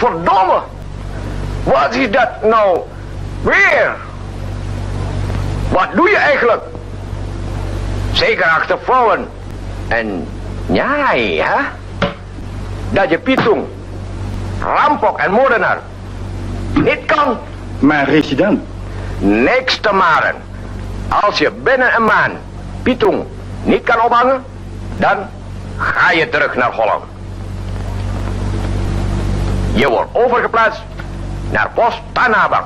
Godverdomme! Wat is dat nou weer? Wat doe je eigenlijk? Zeker achter vrouwen. En jij, hè? Dat je Pitung, rampok en moordenaar niet kan. Maar resident... Niks te maren. Als je binnen een maand Pitung niet kan ophangen, dan ga je terug naar Holland. Je wordt overgeplaatst naar post Tanah Abang.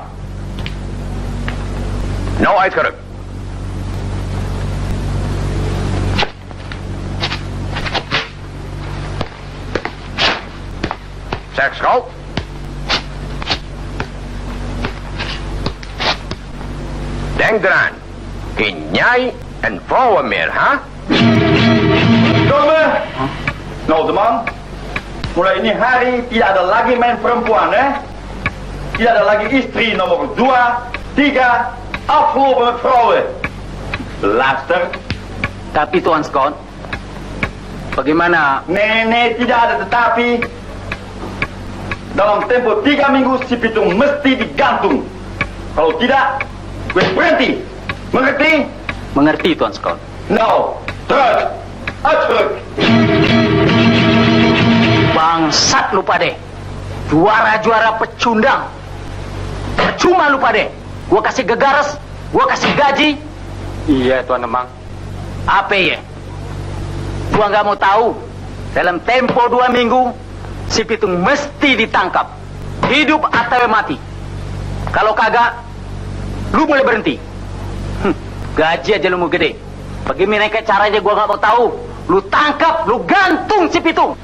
Nou uitgerukt. Zeg schout. Denk eraan. Geen jij en vrouwen meer, hè? Domme! Nou teman, mulai ini hari tidak ada lagi main perempuan, Tidak ada lagi istri nomor 2, 3, afgelopen met vrouwen. Belaster. Tapi Tuan Scott, bagaimana? Nee, tidak ada tetapi. Dalam tempo 3 minggu si Pitung mesti digantung. Kalau tidak, gue berhenti. Mengerti? Mengerti Tuan Scott. Nou, terus. Uitdruk. Bangsat lu pade. Juara-juara pecundang. Percuma lu pade. Gua kasih gegares, gua kasih gaji. Iya Tuan Emang. Apa ya? Gua nggak mau tahu. Dalam tempo 2 minggu, si Pitung mesti ditangkap. Hidup atau mati. Kalau kagak, lu boleh berhenti. Gaji aja lu mau gede. Bagaimana caranya gua nggak mau tahu. Lu tangkap, lu gantung si Pitung.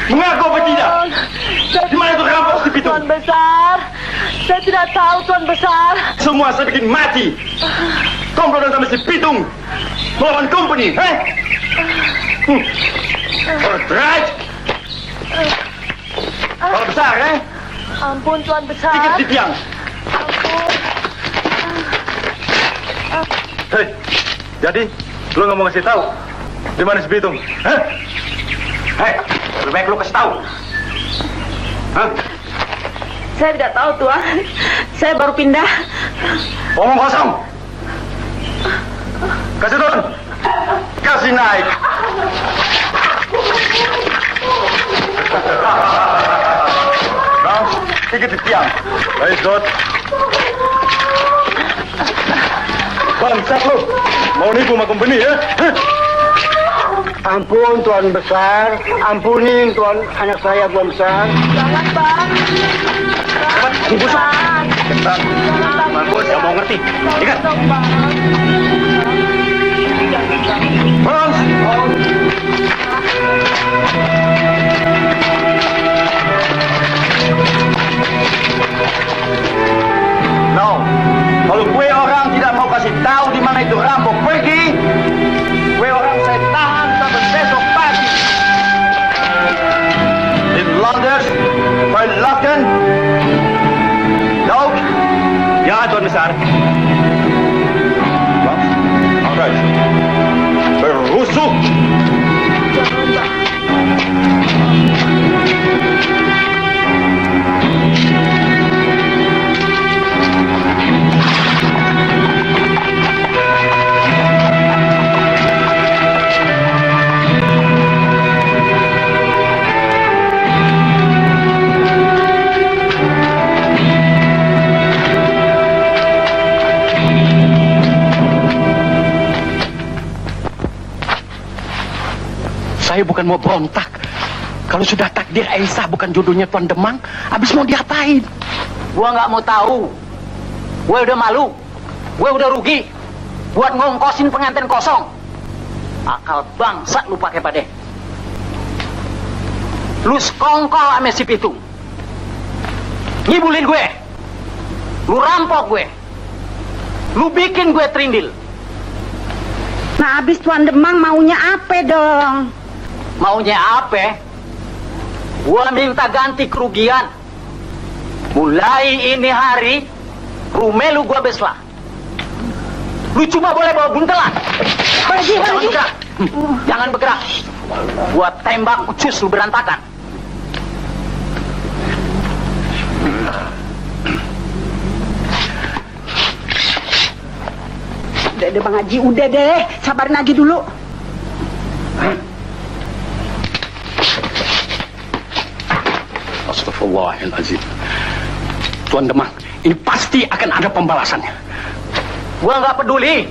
Mengaku apa tidak? Di mana itu rampok si Pitung? Tuan Besar, saya tidak tahu Tuan Besar. Semua saya bikin mati. Komplotan sama si Pitung melawan company, Berderaj. Kalau besar, Ampun, Tuan Besar. Dikit di tiang. Ampun. Hei, jadi lu nggak mau ngasih tahu di mana si Bitung? Hah? Hei, lebih baik lu kasih tahu. Hah? Saya tidak tahu, Tuan. Saya baru pindah. Omong kosong. Kasih turun. Kasih naik. Nah, dikit di tiang. Baik, Dot. Bangsat lu. Mau nipu sama company ya? Hah? Ampun Tuan Besar, ampunin Tuan anak saya Tuan Besar. Jangan, Bang. Cepat, busuk. Cepat. Bagus, gak mau ngerti. Ingat. Bang. No, kalau gue orang tidak mau kasih tahu di mana itu rampok pergi, gue orang saya tahan sampai besok pagi. In London, verlaten. Dood? Ja, Tuan Besar. Wat? Alright. Berusuk. Saya bukan mau berontak. Kalau sudah takdir Aisyah bukan jodohnya Tuan Demang, habis mau diapain? Gua nggak mau tahu. Gue udah malu. Gue udah rugi. Buat ngongkosin pengantin kosong. Akal bangsat lu pakai pade. Lu sekongkol ame si Pitung. Ngibulin gue. Lu rampok gue. Lu bikin gue terindil. Nah, habis Tuan Demang maunya apa dong? Maunya apa? Gua minta ganti kerugian. Mulai ini hari, rumah lu gua beslah. Lu cuma boleh bawa buntelan. Jangan bergerak. Jangan bergerak. Gua tembak ucus lu berantakan. Udah deh Bang Haji, udah deh. Sabarin aja dulu. Astagfirullahaladzim. Tuan Demang, ini pasti akan ada pembalasannya. Gua nggak peduli.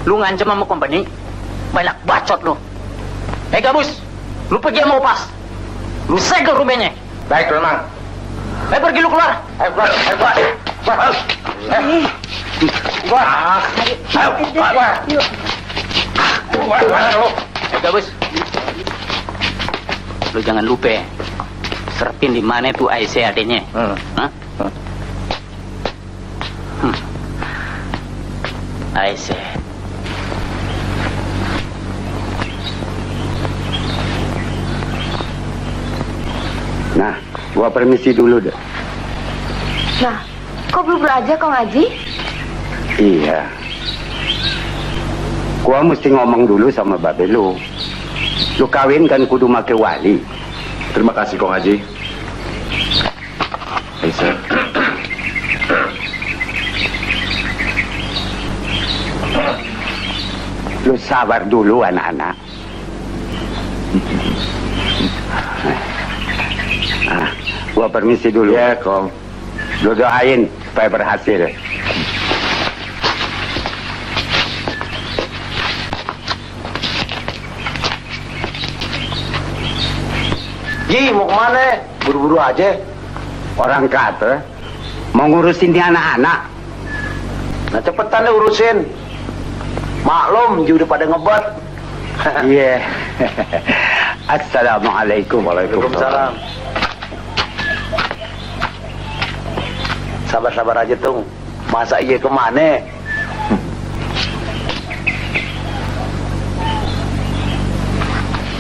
Lu ngancam sama company, banyak bacot lu. Gabus, lu pergi sama Upas. Lu segel rumahnya. Baik, Tuan Demang. Pergi lu keluar. Ayo, keluar. Ayo, keluar. Keluar. Keluar. Ayo, keluar. Keluar. Gabus. Lu jangan lupa, serpin di mana tuh Aisyah adanya. Aisyah. Nah, gua permisi dulu deh. Nah, kok belum aja Kong Haji? Iya. Gua mesti ngomong dulu sama babe lu. Lu kawin kan kudu make wali. Terima kasih, Kong Haji. Aisyah. Lu sabar dulu anak-anak. Gua permisi dulu. Ya, Kong. Lu doain supaya berhasil. Ji, mau kemana? Buru-buru aja. Orang kata mau ngurusin dia anak-anak. Nah, cepetan deh urusin. Maklum, Ji udah pada ngebet. Iya. Assalamualaikum. Waalaikumsalam. Sabar-sabar aja, Tung. Masa iya kemana?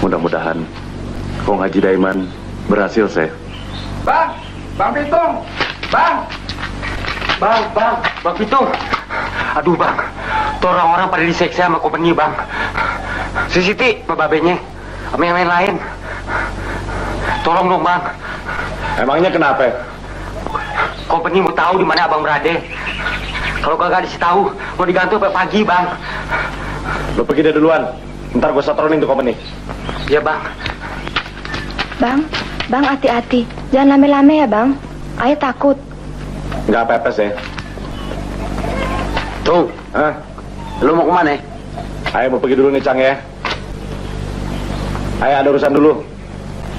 Mudah-mudahan Kong Haji Daiman berhasil, Seh. Bang Pitung, Bang Pitung. Aduh bang, tuh orang-orang pada diseksa sama company bang. Si Siti, babenya, sama yang lain. Tolong dong bang. Emangnya kenapa? Company mau tahu di mana abang berada. Kalau kagak dikasih tahu, mau digantung sampai pagi bang. Lo pergi deh duluan. Ntar gue satronin tuh company. Iya bang. Bang hati-hati. Jangan lame-lame ya bang. Ayah takut. Nggak pepes ya. Tuh, Hah? lu mau kemana? Ayo mau pergi dulu nih Cang ya. Ayo ada urusan dulu.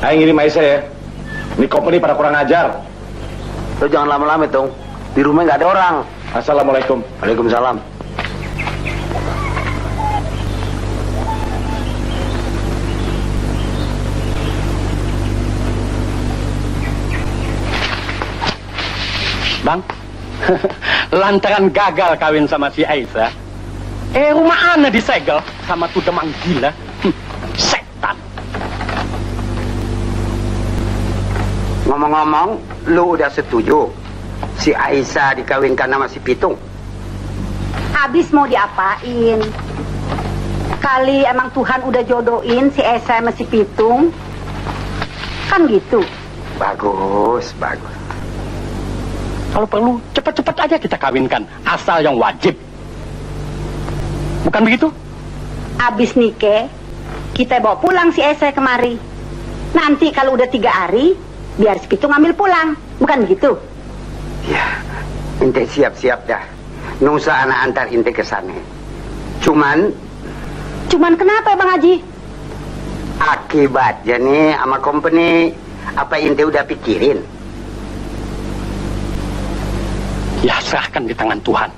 Ayo ngirim Aisyah ya. Ini company pada kurang ajar. Lu jangan lama-lama, Tung. Di rumah nggak ada orang. Assalamualaikum. Waalaikumsalam. Bang, lantaran gagal kawin sama si Aisyah, rumah ana disegel sama tuh demang gila. Setan. Ngomong-ngomong, lu udah setuju si Aisyah dikawinkan sama si Pitung? Abis mau diapain? Kali emang Tuhan udah jodohin si Aisyah sama si Pitung. Kan gitu. Bagus. Kalau perlu, cepat-cepat aja kita kawinkan. Asal yang wajib. Bukan begitu? Abis nikah, kita bawa pulang si Aisyah kemari. Nanti kalau udah 3 hari, biar si Pitung ngambil pulang. Bukan begitu? Ya, ente siap-siap dah. Nusa anak antar ente ke sana. Cuman Kenapa Bang Haji? akibatnya nih sama company, apa ente udah pikirin? Ya serahkan di tangan Tuhan.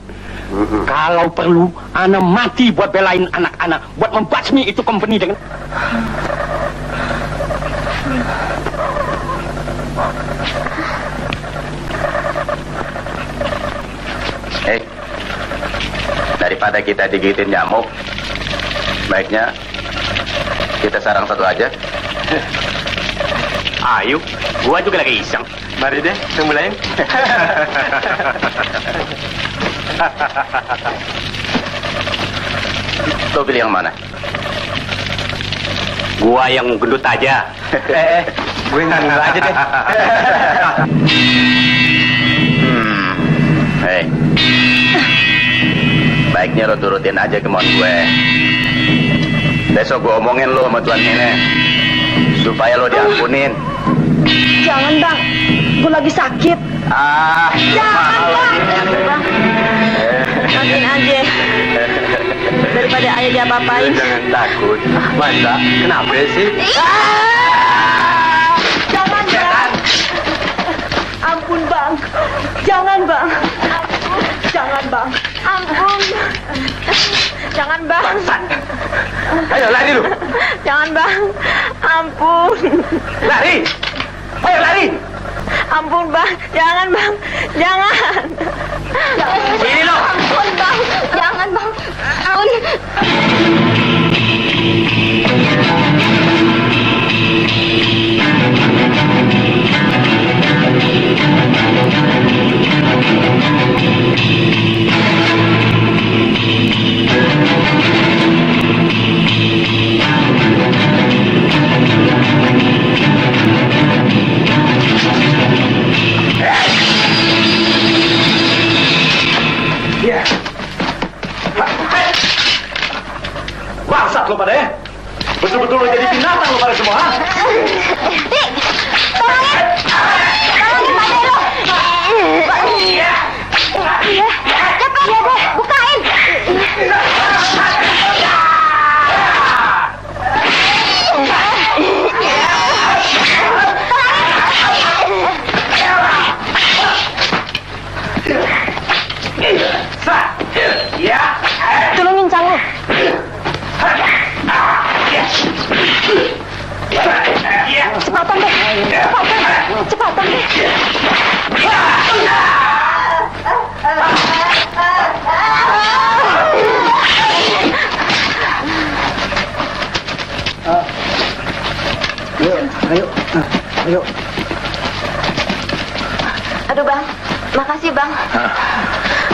Kalau perlu, ana mati buat belain anak-anak, buat membasmi itu company dengan... Daripada kita digigitin nyamuk, baiknya kita sarang satu aja. Ayo, gua juga lagi iseng. Mari deh, kita mulain. Lo pilih yang mana? Gua yang gendut aja. Gue yang gendut aja deh. Hei, baiknya lo turutin aja kemauan gue. Besok gue omongin lo sama Tuan Nenek supaya lo diampunin. Jangan bang, gue lagi sakit. Jangan bang. Makin aja. Daripada ayah dia apa-apain. Jangan takut. Masa? Kenapa sih? Jangan bang. Ampun bang. Jangan bang. Jangan bang. Ampun. Jangan bang. Ayo lari lu. Jangan bang. Ampun. Lari. Ayo lari. Ampun bang. Jangan bang. Jangan. Sini lo. Ampun bang. Jangan bang. Ampun. Bangsat lo pada ya. Betul-betul lo jadi binatang lo pada semua. Cepat ya deh, bukain. Tolongin Canggu. Cepatan deh. Cepatan deh. Ayo. Aduh bang, makasih bang.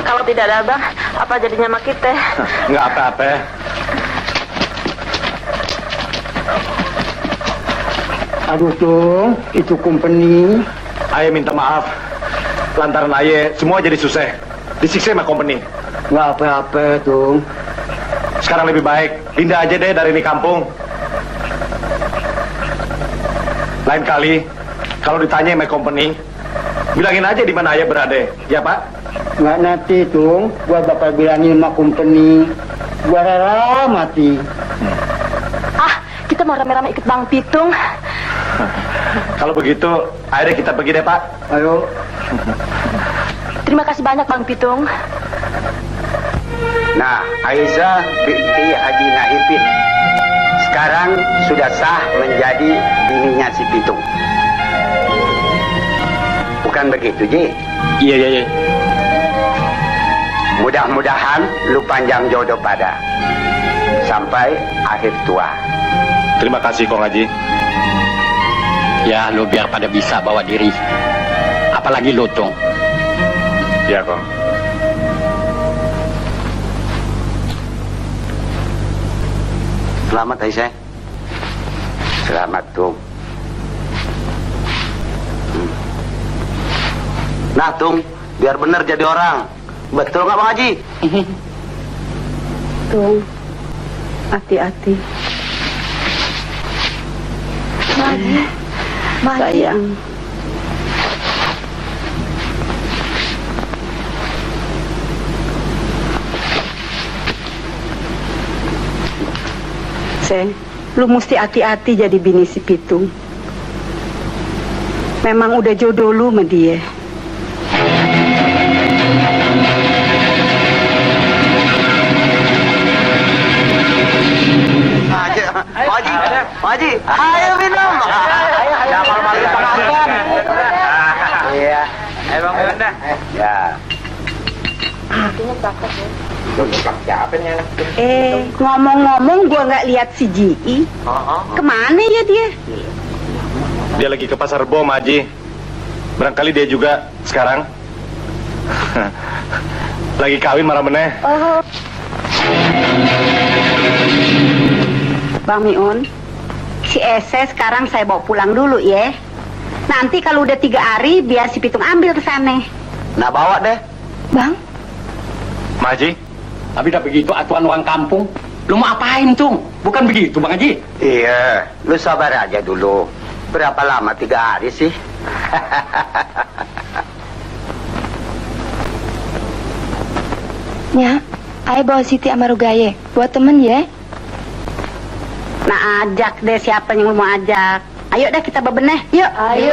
Kalau tidak ada abang, apa jadinya sama kita? Nggak apa-apa. Aduh Tung, itu company. Aye minta maaf. Lantaran Aye semua jadi susah. Disiksa sama company. Nggak apa-apa Tung. Sekarang lebih baik pindah aja deh dari ini kampung. Lain kali kalau ditanya sama company, bilangin aja di mana Aye berada. Ya Pak? Nggak nanti Tung, gua bakal bilangin sama company. Gua rela mati. Kita mau rame-rame ikut Bang Pitung. Kalau begitu, ayo deh kita pergi deh Pak. Ayo. Terima kasih banyak Bang Pitung. Nah, Aisyah binti Haji Naifin sekarang sudah sah menjadi bininya si Pitung. Bukan begitu, Ji? Iya. Mudah-mudahan lu panjang jodoh pada sampai akhir tua. Terima kasih Kong Haji. Ya, lo biar pada bisa bawa diri. Apalagi lo, Tung. Ya Kong. Selamat Aisyah. Selamat Tung. Nah Tung, biar bener jadi orang. Betul nggak Bang Haji? Tung, hati-hati. Sayang. Lu mesti hati-hati jadi bini si Pitung. Memang udah jodoh lu sama dia. Haji, ayo minum. Jangan malu-malu makan. Iya. Ayo Bang Benda. Ya. Ngomong-ngomong gua nggak lihat si Ji. Kemana ya dia? Dia lagi ke pasar bom, Haji. Barangkali dia juga sekarang lagi kawin marah meneh. Bang Miun, si Ese sekarang saya bawa pulang dulu ya. Nanti kalau udah 3 hari biar si Pitung ambil ke sana. Nah bawa deh. Bang, Haji, Tapi udah begitu aturan orang kampung. Lu mau apain, Tung? Bukan begitu, Bang Haji? Iya, lu sabar aja dulu. Berapa lama 3 hari sih? Ya, ayo bawa Siti sama Rugaye. Buat temen ya. nah ajak deh siapa yang lu mau ajak. Ayo deh kita bebenah. Yuk. Ayo.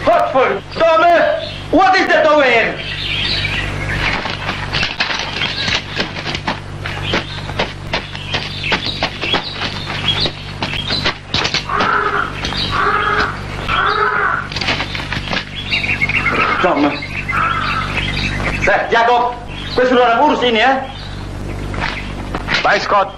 Godverdomme! Wat is dit nou weer? Verdomme. Zeg, Jacob, gue suruh orang urus ini ya. Baik, Scott.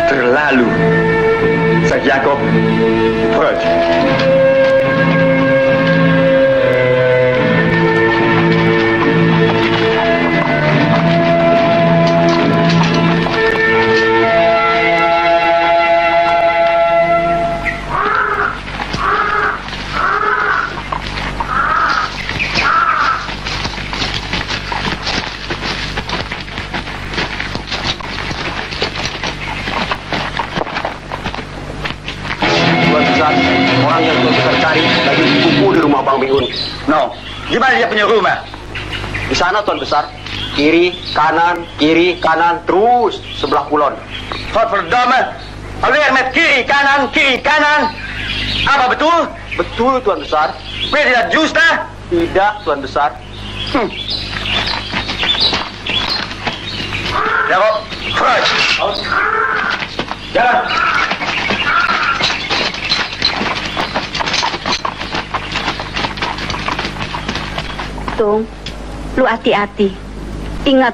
Terlalu. Zeg Jacob, vooruit. Ustaz. Orang yang kita cari lagi kupu di rumah Bang Miun. No, gimana dia punya rumah? Di sana Tuan Besar. Kiri, kanan, terus sebelah kulon. Godverdomme. Alweer met kiri, kanan. Apa betul? Betul Tuan Besar. Ben je dat juista? Tidak Tuan Besar. Ja, Rob. Vooruit. Jalan. Tung, lu hati-hati. Ingat,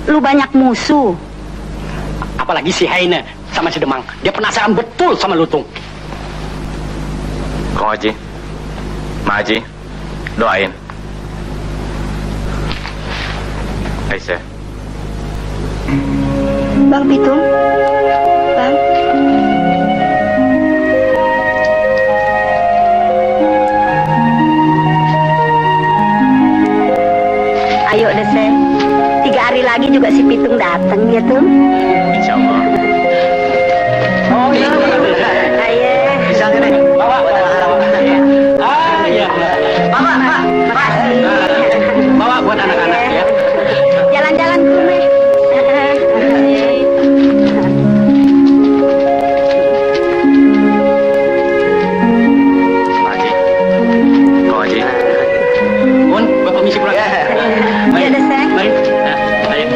lu banyak musuh. Apalagi si Heine sama si Demang. Dia penasaran betul sama lu, Tung. Kong Haji, Ma Haji, doain. Aisyah. Bang Pitung, Bang. Ayo deh, Sen. 3 hari lagi juga si Pitung datang ya, Tung. Insya Allah. Oh iya. Ayo. Misalnya nih, bawa buat anak-anak. Ah, iya. Bawa, Pak. Makasih. Bawa buat anak-anak ya. Jalan-jalan ke rumah. Ma Haji, Kong Haji. Bun, gua permisi pulang. Iya deh, Sen. Mari. Nah, ayo.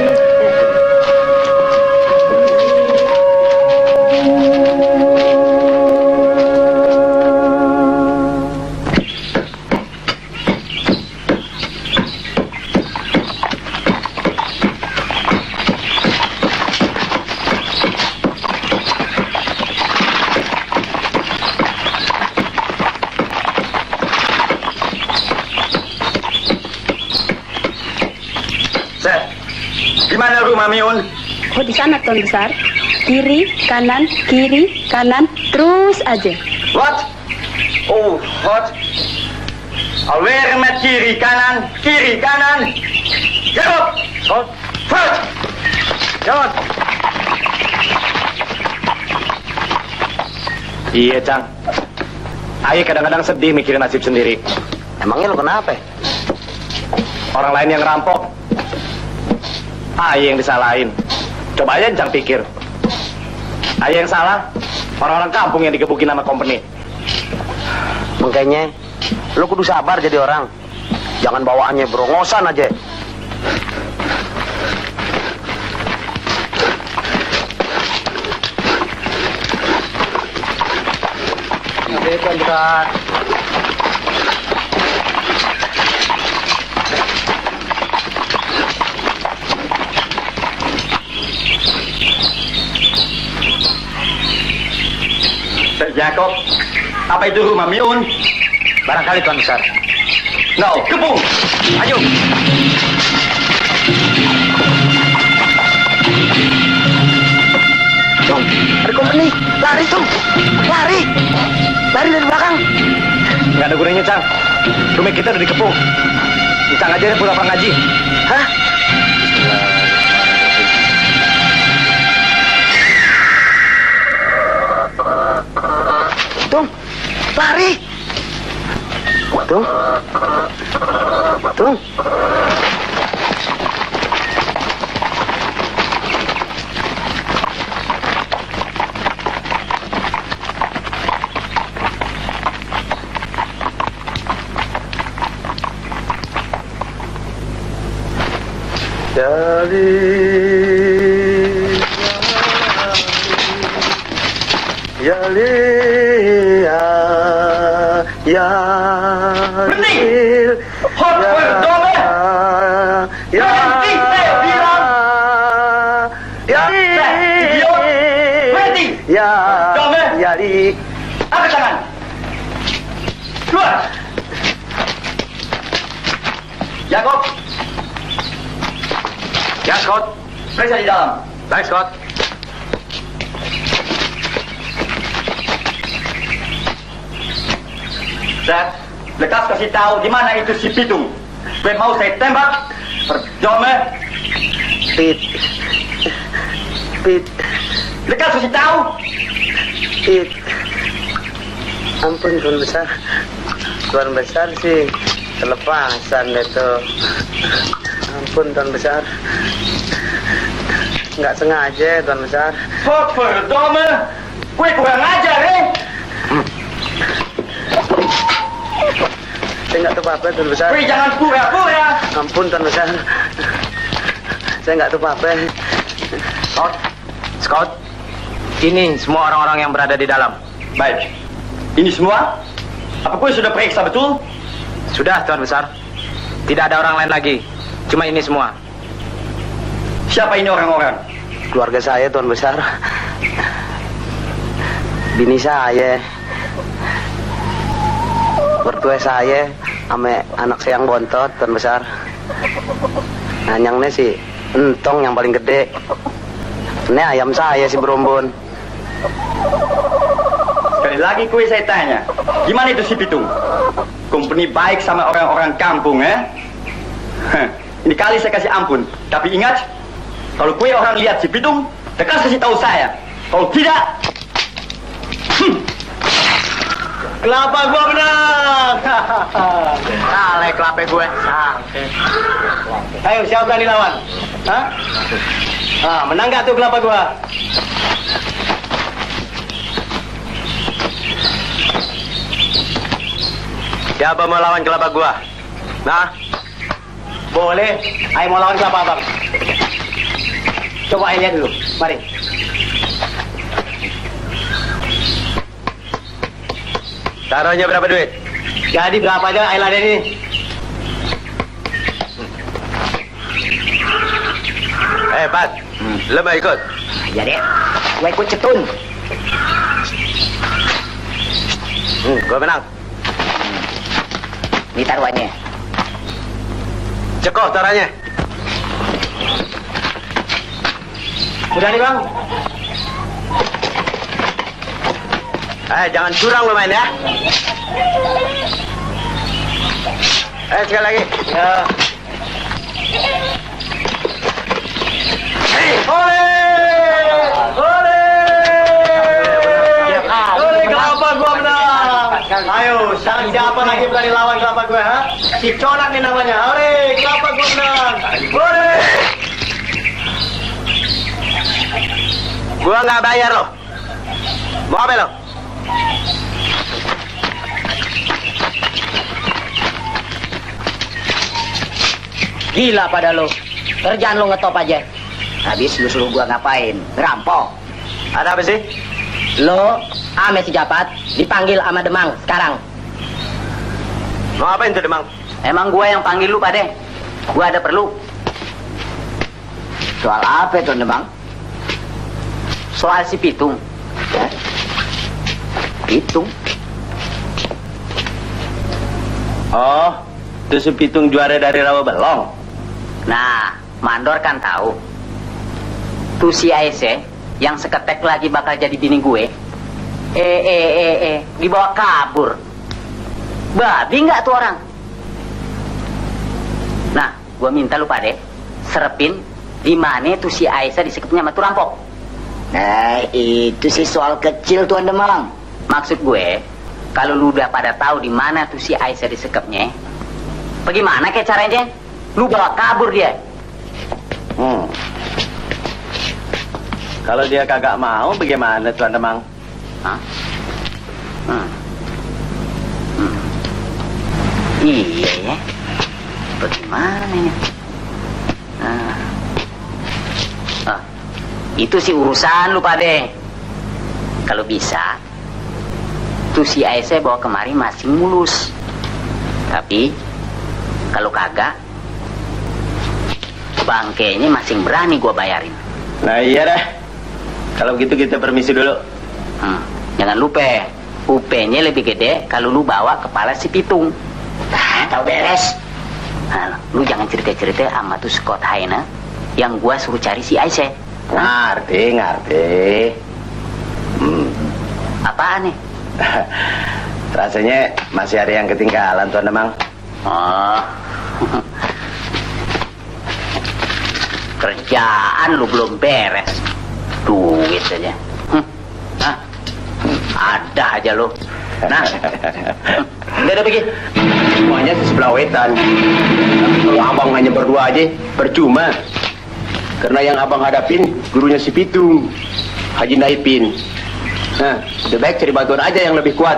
Seth, di mana rumah Miun? Oh, di sana Tuan Besar. Kiri, kanan, terus aja. Wat? Oh, wat? Alweer met kiri, kanan. Jalan. Vooruit. Jalan. Iya, Cang. Aye kadang-kadang sedih mikirin nasib sendiri. Emangnya lu kenapa? Orang lain yang ngerampok, Aye yang disalahin. Coba aja Cang pikir. Aye yang salah, orang-orang kampung yang digebukin sama company. Makanya lu kudu sabar jadi orang. Jangan bawaannya berongosan aja. Oke, Tuan Besar. Jacob, apa itu rumah Miun? Barangkali Tuan Besar. No, kepung. Ayo. Tung, ada company. Lari, Tung. Lari dari belakang. Nggak ada gunanya, Cang. Rumah kita udah dikepung. Cang aja deh pulang ngaji. Hah? Tung, lari. Tung. Berhenti! Godverdomme! Berhenti, saya bilang! Idiot! Berhenti! Godverdomme! Angkat tangan! Keluar! Jacob! Ya, Scott. Periksa di dalam. Baik, Scott. Seth, lekas kasih tahu di mana itu si Pitung. Supaya mau saya tembak. Verdomme. Pit. Lekas kasih tahu. Pit. Ampun Tuan Besar. Tuan Besar sih kelepasan itu. Ampun Tuan Besar. Nggak sengaja Tuan Besar. Godverdomme! Gue kurang ajar, Saya nggak tahu apa-apa Tuan Besar. Gue jangan pura-pura. Ampun Tuan Besar. Saya nggak tahu apa-apa. Scout, ini semua orang-orang yang berada di dalam. Baik. Ini semua? Apa gue sudah periksa betul? Sudah, Tuan Besar. Tidak ada orang lain lagi. Cuma ini semua. Siapa ini orang-orang? Keluarga saya Tuan Besar. Bini saya. Mertua saya sama anak saya yang bontot Tuan Besar. Nanyangnya si Entong yang paling gede. Ini ayam saya si Berumbun. Sekali lagi gue saya tanya, gimana itu si Pitung? Company baik sama orang-orang kampung, Ini kali saya kasih ampun. Tapi ingat, kalau gue orang lihat si Pitung, tegas kasih tahu saya. Kalau tidak, Kelapa gua menang. Kalah kelapa gue. Ayo, siapa berani lawan? Hah? Menang gak tuh kelapa gua? Siapa mau lawan kelapa gua? Nah, Boleh. Ayo mau lawan kelapa abang. Coba ayo lihat dulu. Mari. taruhnya berapa duit? Jadi berapa aja ayo laden ini? Pat, lo mau ikut? Jadi, gue ikut cetun. Gua menang. Ini taruhannya. Cekoh taruhannya. Udah nih bang. Jangan curang lo main ya. Sekali lagi. Ya. Oleh kelapa gua menang. Ayo, siapa lagi berani lawan kelapa gua, ha? Si Conak nih namanya. Oleh kelapa gua menang. Oleh. Gua nggak bayar lo. Mau apa lo? Gila pada lo. Kerjaan lo ngetop aja. Habis lu suruh gua ngapain? Ngerampok. Ada apa sih? Lo ame si Japat dipanggil sama Demang sekarang. Mau apain tuh Demang? Emang gua yang panggil lu Pade. Gua ada perlu. Soal apa itu Demang? Soal si Pitung. Pitung? Oh, itu si Pitung juara dari Rawa Belong. Nah, Mandor kan tahu. Tuh si Aisyah yang seketek lagi bakal jadi bini gue. Dibawa kabur. Babi nggak tuh orang? Nah, gue minta lu Pade serepin di mana tuh si Aisyah disekepnya sama tuh rampok. Nah, itu sih soal kecil Tuan Demang. Maksud gue, kalau lu udah pada tahu di mana tuh si Aisyah disekepnya, bagaimana kayak caranya? Lu bawa kabur dia. Kalau dia kagak mau, bagaimana Tuan Demang? Hah? Iya ya. Bagaimana ini? Itu sih urusan lu Pade. Kalau bisa, tuh si Aisyah bawa kemari masing mulus. Tapi kalau kagak, bangkainya masing berani gua bayarin. Nah iya dah. Kalau gitu kita permisi dulu. Jangan lupa, UP-nya lebih gede kalau lu bawa kepala si Pitung. Tahu beres. Nah, lu jangan cerita-cerita sama tuh Scott Haina yang gua suruh cari si Aisyah. Ngerti. Apaan nih? Rasanya masih ada yang ketinggalan Tuan Demang. Kerjaan lu belum beres. Duit aja. Ada aja lu. Nah, udah pergi. Semuanya di sebelah wetan. Tapi kalau abang hanya berdua aja, percuma. Karena yang abang hadapin gurunya si Pitung, Haji Naipin. Nah, lebih baik cari bantuan aja yang lebih kuat.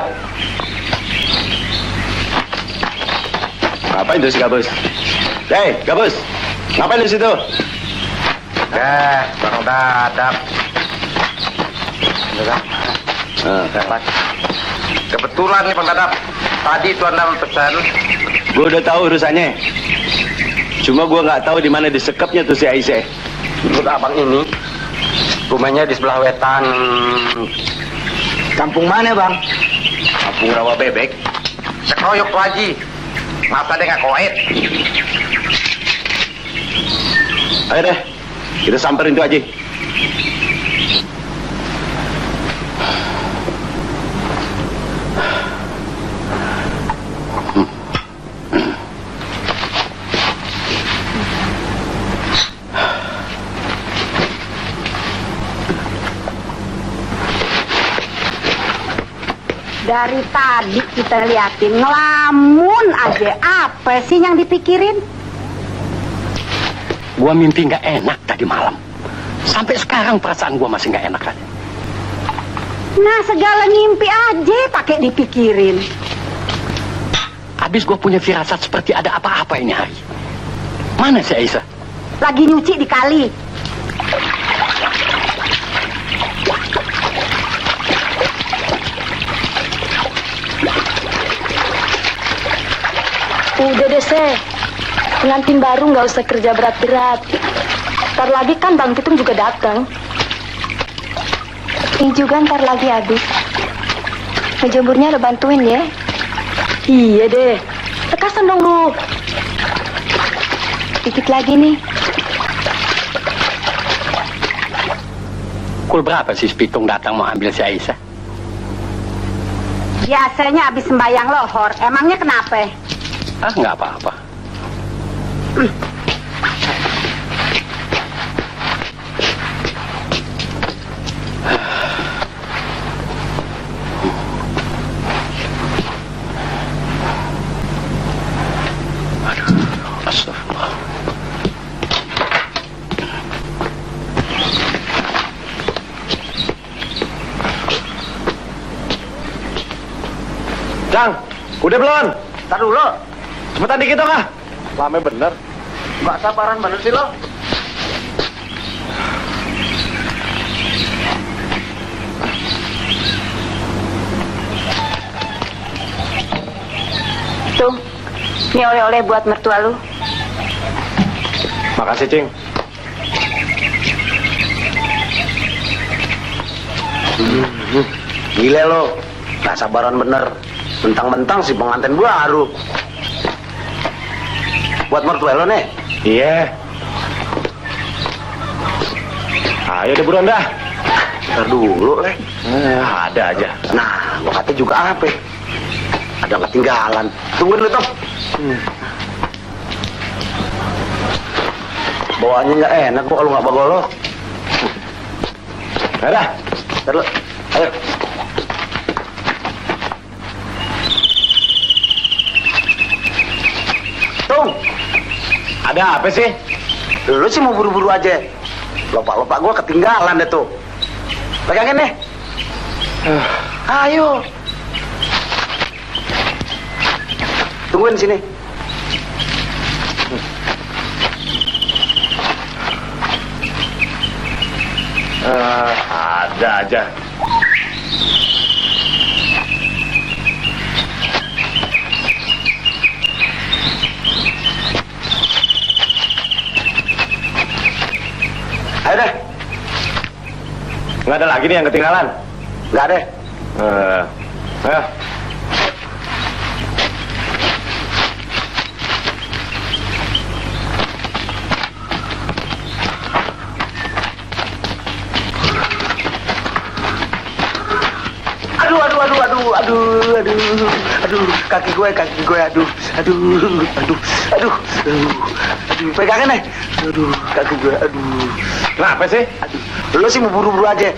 Ngapain tuh si Gabus? Hei, Gabus, ngapain di situ? Bang Dadap. Dapat. Kebetulan nih Bang Dadap. Tadi Tuan dapat pesan. Gue udah tahu urusannya. Cuma gue nggak tahu di mana disekapnya tuh si Aisyah. Menurut abang ini, rumahnya di sebelah wetan. Kampung mana Bang? Kampung Rawa Bebek. Sekoyok tuh Haji. Masa dia nggak koet? Ayo deh, kita samperin tuh Haji. Dari tadi kita liatin ngelamun aja. Apa sih yang dipikirin? Gua mimpi nggak enak tadi malam. Sampai sekarang perasaan gua masih nggak enak aja. Nah, segala ngimpi aja pakai dipikirin. Habis gua punya firasat seperti ada apa-apa ini hari. Mana si Aisyah? Lagi nyuci di kali. Udah deh, pengantin baru nggak usah kerja berat-berat. Ntar lagi kan Bang Pitung juga datang. Ini juga ntar lagi habis. Ngejemurnya lo bantuin ya. Iya deh, tekasan dong lu. Dikit lagi nih. Pukul berapa sih Pitung datang mau ambil si Aisyah? Biasanya habis sembayang lohor. Emangnya kenapa? Ah, nggak apa-apa. Aduh, astagfirullah. Cang, udah belum? Ntar dulu. Cepetan dikit dong ah. Lama bener. Nggak sabaran bener sih lo. Tuh, ini oleh-oleh buat mertua lu. Makasih, Cing. Gile lo, nggak sabaran bener. Mentang-mentang si pengantin baru. Buat mertua lo nih. Iya. Ayo deh buruan dah. Ntar dulu, Le. Ada aja. Nah, gua kata juga apa? Ada ketinggalan. Tungguin lu, Tom. Bawaannya nggak enak kok kalau nggak bagolok. Ayo dah. Ntar lu. Ayo. Tung. Ada apa sih? Lu sih mau buru-buru aja. Lopak-lopak gua ketinggalan deh tuh. Pegangin deh. Ayo. Tungguin sini. Ada aja. Ayo deh. Nggak ada lagi nih yang ketinggalan. Nggak ada. Ayo. Aduh, kaki gue, aduh, pegangin nih, aduh, kaki gue, aduh. Kenapa sih? Aduh, lo sih mau buru-buru aja,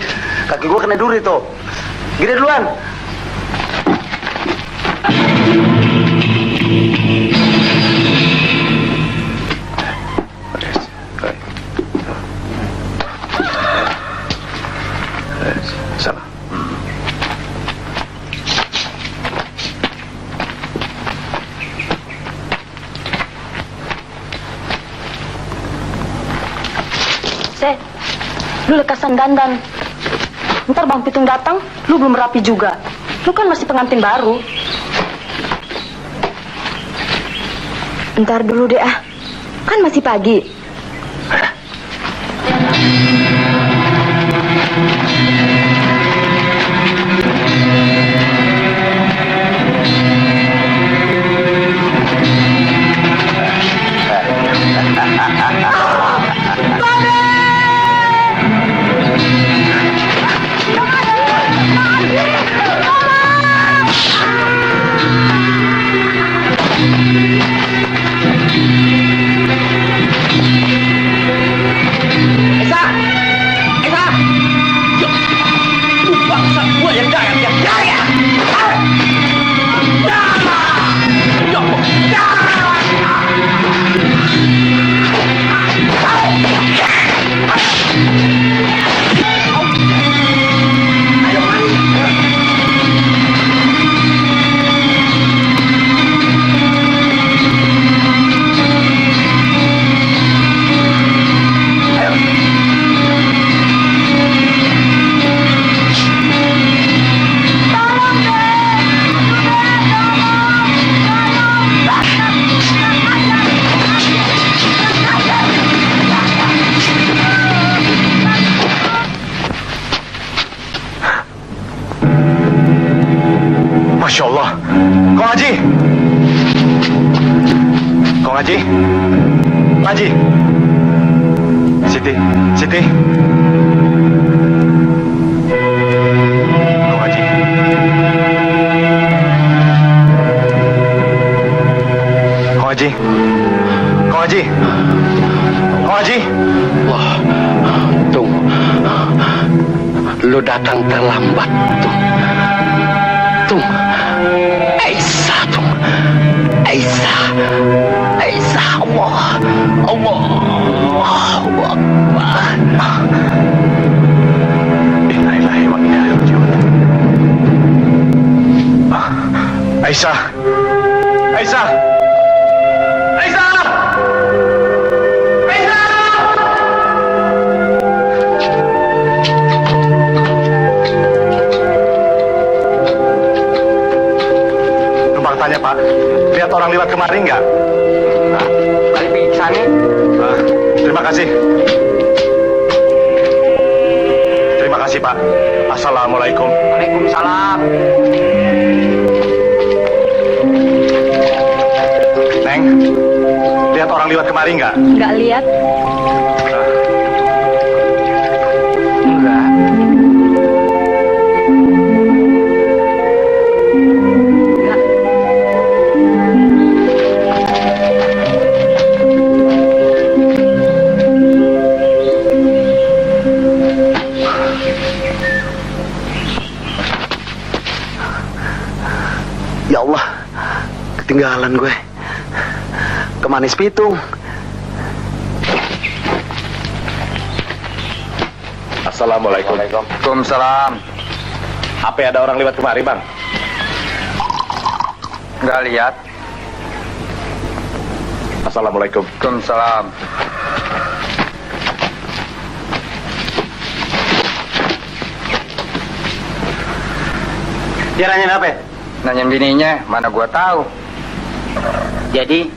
kaki gue kena duri tuh. Gini duluan. Sana. Lu lekasan dandan. Ntar Bang Pitung datang, lu belum rapi juga. Lu kan masih pengantin baru. Ntar dulu deh ah. Kan masih pagi. Masya Allah. Kong Haji. Kong Haji. Haji. Siti. Siti. Kong Haji. Kong Haji. Kong Haji. Kong Haji. Wah, Tung. Lu datang terlambat, Tung. Tung. Aisyah, Tung. Aisyah. Aisyah. Allah. Allah. Allah. Innalillahi wa inna ilaihi raji'un. Aisyah. Aisyah. Aisyah. Tanya Pak, lihat orang lewat kemarin nggak? Kali pingsan nih. Terima kasih. Terima kasih Pak. Assalamualaikum. Waalaikumsalam. Neng, lihat orang lewat kemarin nggak? Nggak lihat. Enggak. Ya Allah, ketinggalan gue. Kemanis Pitung. Assalamualaikum. Waalaikumsalam. Apa ada orang lewat kemari, Bang? Enggak lihat. Assalamualaikum. Waalaikumsalam. Dia nanyain apa? Nanyain bininya, mana gua tahu. Jadi,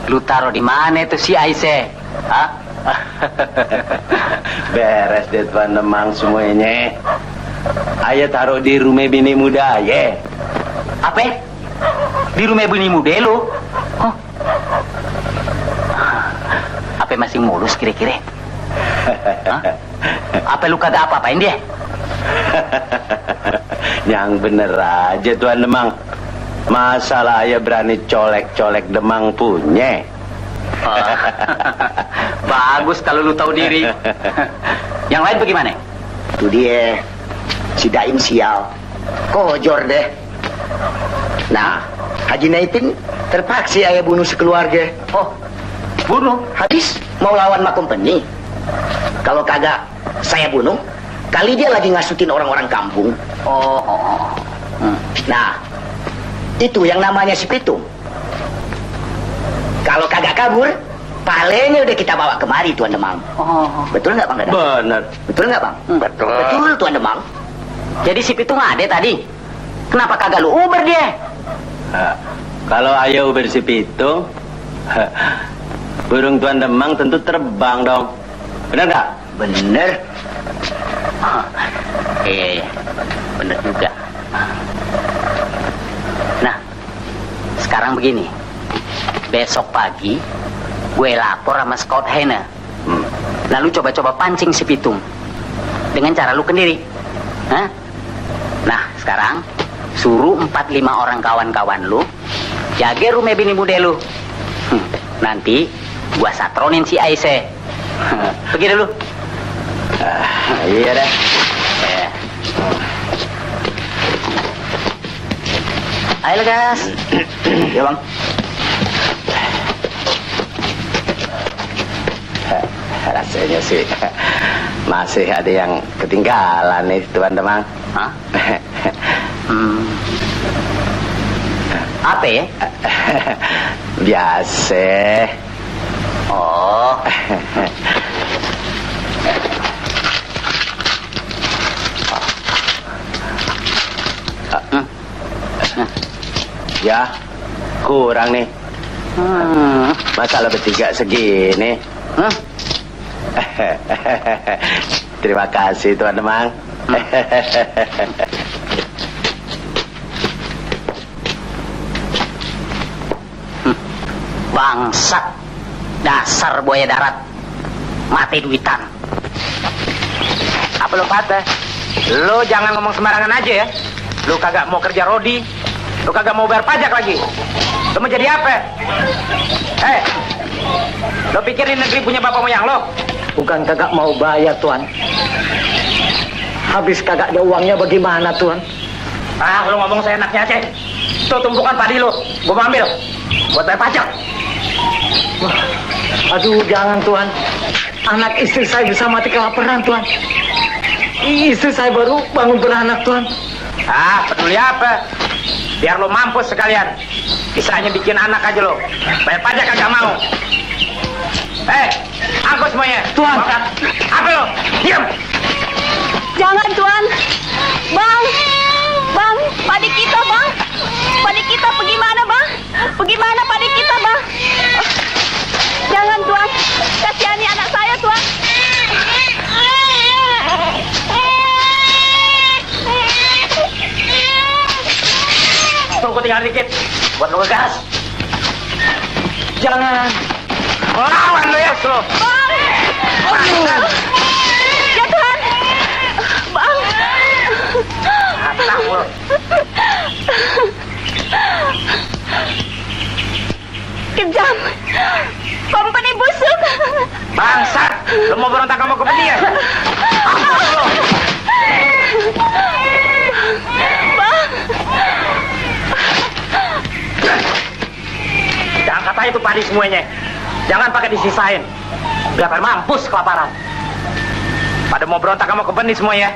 lu taruh di mana itu si Aisyah? Hah? Beres deh Tuan Demang semuanya. Ayah taruh di rumah bini muda ya. Apa? Di rumah bini muda lu? Oh. Apa masih mulus kira-kira? Hah? Apa lu kagak apa-apain dia? Yang bener aja Tuan Demang. Masalah ayah berani colek-colek Demang punya. Bagus kalau lu tahu diri. Yang lain bagaimana? Itu dia, si Daim sial, kojor deh. Nah, Haji Naipin terpaksa ayah bunuh sekeluarga. Oh, bunuh? Habis mau lawan Mak Company. Kalau kagak saya bunuh, kali dia lagi ngasutin orang-orang kampung. Nah, itu yang namanya si Pitung. Kalau kagak kabur, palenya udah kita bawa kemari, Tuan Demang. Betul nggak, Bang Dadang? Benar. Betul nggak, Bang? Betul. Betul, Tuan Demang. Jadi si Pitung ada tadi? Kenapa kagak lu uber dia? Kalau ayah uber si Pitung, burung Tuan Demang tentu terbang dong. Benar nggak? Bener. Iya, bener juga. Nah, sekarang begini. Besok pagi, gue lapor sama Scout Hena. Lalu coba-coba pancing si Pitung. Dengan cara lu sendiri. Hah? Nah, sekarang suruh 4-5 orang kawan-kawan lu jaga rumah bini muda lu. Nanti gua satronin si Aisyah. Pergi dulu. Iya deh. Ayo gas. Ya, Bang. Rasanya sih masih ada yang ketinggalan nih, Tuan Demang. Hah? Apa ya? Biasa. Oh. Ya, kurang nih. Masa lo bertiga segini? Terima kasih, Tuan Demang. Bangsat. Dasar buaya darat. Mati duitan. Apa lo patah? Lo jangan ngomong sembarangan aja ya. Lo kagak mau kerja rodi. Lo kagak mau bayar pajak lagi. Lo mau jadi apa? Lo pikir ini negeri punya bapak moyang lo? Bukan kagak mau bayar, Tuan. Habis kagak ada uangnya bagaimana, Tuan? Lo ngomong seenaknya aja. Tuh tumpukan padi lo. Gue mau ambil. Buat bayar pajak. Wah, aduh, jangan, Tuan. Anak istri saya bisa mati kelaparan, Tuan. Istri saya baru bangun beranak, Tuan. Peduli apa? Biar lo mampus sekalian. Bisanya bikin anak aja lo. Bayar pajak kagak mau. Angkut semuanya. Tuan. Apa lo? Diam. Jangan, Tuan. Bang. Bang, padi kita, Bang. Padi kita pergi mana, Bang? Pergi mana padi kita, Bang? Jangan, Tuan. Kasihani anak saya, Tuan. Tunggu tinggal dikit. Buat lo ngegas. Jangan. Lawan lo ya, lo. Bang. Ya, Tuhan. Bang. Atang lo. Kejam. Company busuk. Bangsat. Lo mau berontak sama Company ya? Ampun lo. Bang. Jangan kata itu padi semuanya. Jangan pakai disisain. Biar mampus kelaparan. Pada mau berontak sama Company semuanya.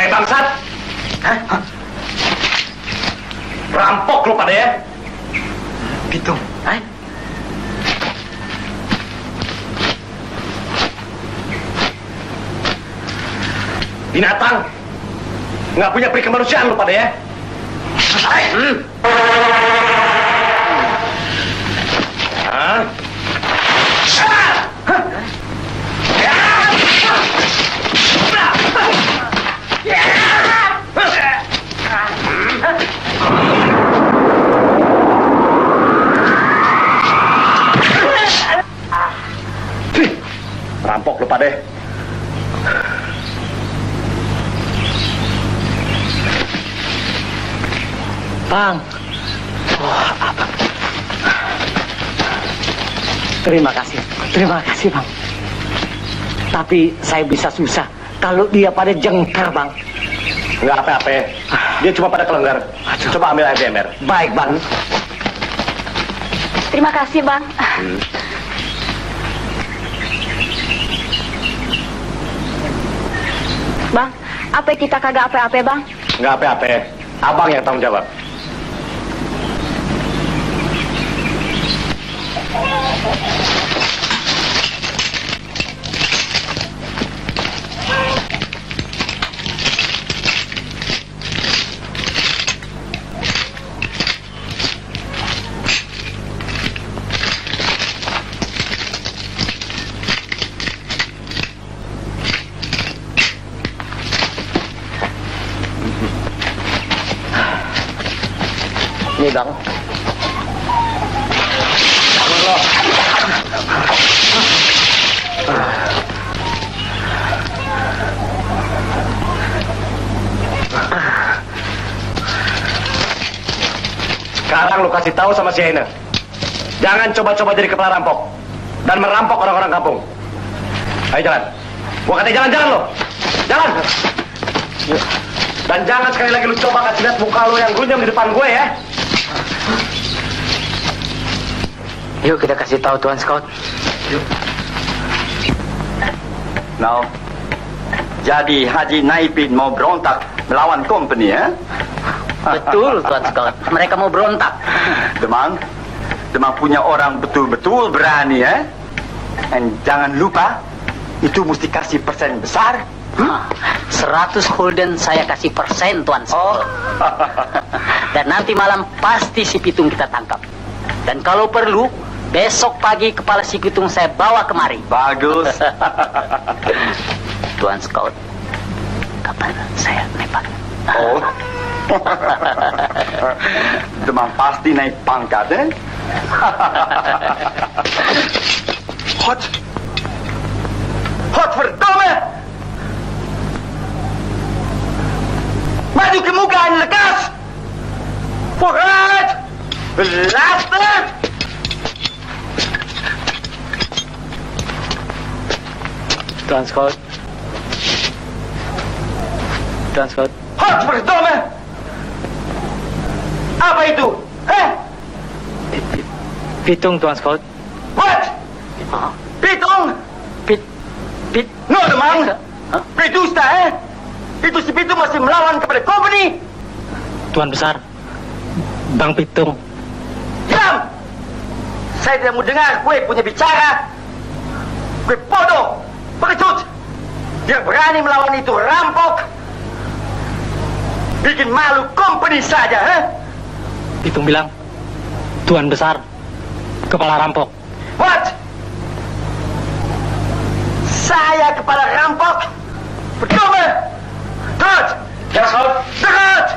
Bangsat. Perampok lu pada ya. Pitung. Binatang. Nggak punya peri kemanusiaan lu pada ya. Rampok lu pada. Bang. Wah, abang. Terima kasih bang. Tapi saya bisa susah kalau dia pada jengkar bang. Nggak apa-apa. Dia cuma pada kelenggar. Coba ambil air di ember. Baik bang. Terima kasih, Bang. Bang, apa kita kagak apa-apa, Bang? Nggak apa-apa. Abang yang tanggung jawab. Ini bang. Sekarang lu kasih tahu sama si Aina. Jangan coba-coba jadi kepala rampok dan merampok orang-orang kampung. Ayo jalan. Gua katanya jalan-jalan lo. Jalan. Dan jangan sekali lagi lu coba kasih lihat muka lu yang gunyam di depan gue ya. Yuk kita kasih tahu Tuan Scout. Yuk. Now, jadi Haji Naipin mau berontak melawan company ya? Betul, Tuan Scout. Mereka mau berontak. Demang punya orang betul-betul berani ya. Dan jangan lupa, itu mesti kasih persen besar. 100 Holden saya kasih persen, Tuan Scout. Dan nanti malam pasti si Pitung kita tangkap. Dan kalau perlu, besok pagi kepala si Pitung saya bawa kemari. Bagus. Tuan Scout, kapan saya nebak? Oh. Demang pasti naik pangkat, eh? Hot verdomme! Maju ke muka en lekas! Vooruit! Belasten! Tuan Scout. Hot verdomme! Apa itu? Pitung Tuan Scout. What? Pitung? No, Demang. Pidusta, Itu si Pitung masih melawan kepada company. Tuan Besar. Bang Pitung. Diam! Saya tidak mau dengar gue punya bicara. Gue bodoh, pengecut. Yang berani melawan itu rampok. Bikin malu company saja, Pitung bilang, Tuan Besar, kepala rampok. What? Saya kepala rampok? Verdomme! Dekat! Ya, Scout. Dekat!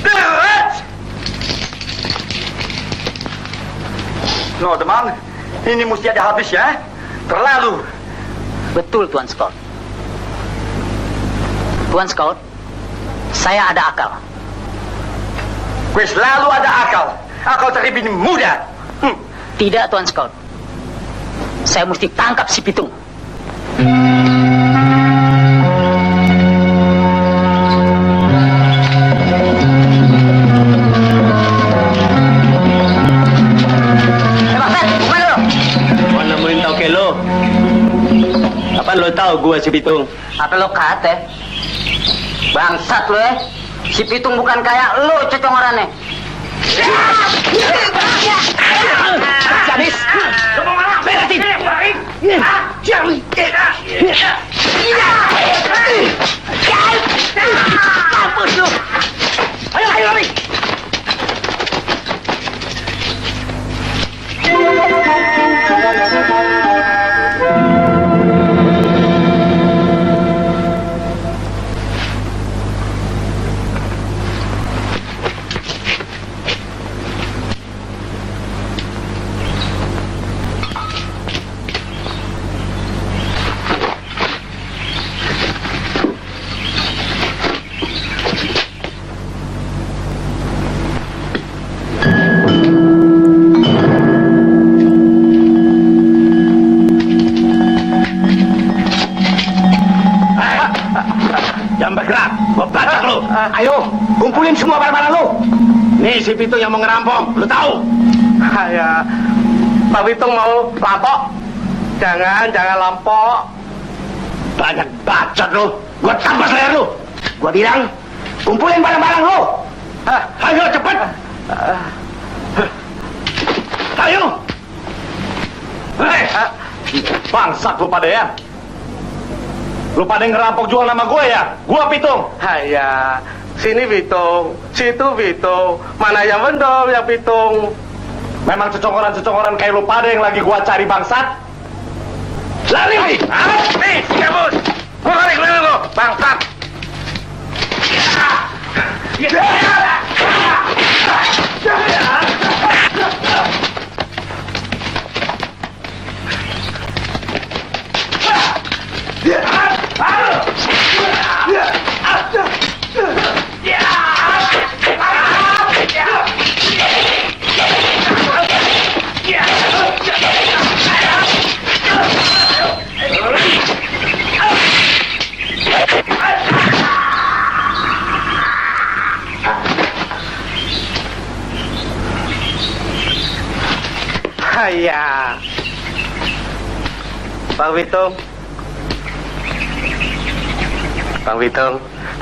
Dekat! No, Demang, ini mesti ada habis ya. Terlalu. Betul, Tuan Scout. Tuan Scout, saya ada akal. Gue selalu ada akal. Akal dari bini muda. Tidak, Tuan Scout. Saya mesti tangkap si Pitung. Mana nemuin tau ke lo? Apa lo tahu gue si Pitung? Apa lo kate? Bangsat lo Si Pitung bukan kayak lo cecongorannya. Habis. Beresin. Mampus lu. Ayo lari. Nih si Pitung yang mau ngerampok, lu tahu? Ya, Bang Pitung mau rampok. Jangan lampok. Banyak bacot lu. Gua tambah leher lu. Gua bilang, kumpulin barang-barang lu. Ayo cepet. Ayo. Bangsat lu pada ya. Lu pada ngerampok jual nama gue ya? Gua Pitung. Ya, sini Pitung, situ Pitung. Mana yang benar yang Pitung? Memang cecongoran kayak lu pada yang lagi gua cari bangsat. Lari! Nih, kabur! Gua lari keliling lu, bangsat! Ya, Bang Pitung,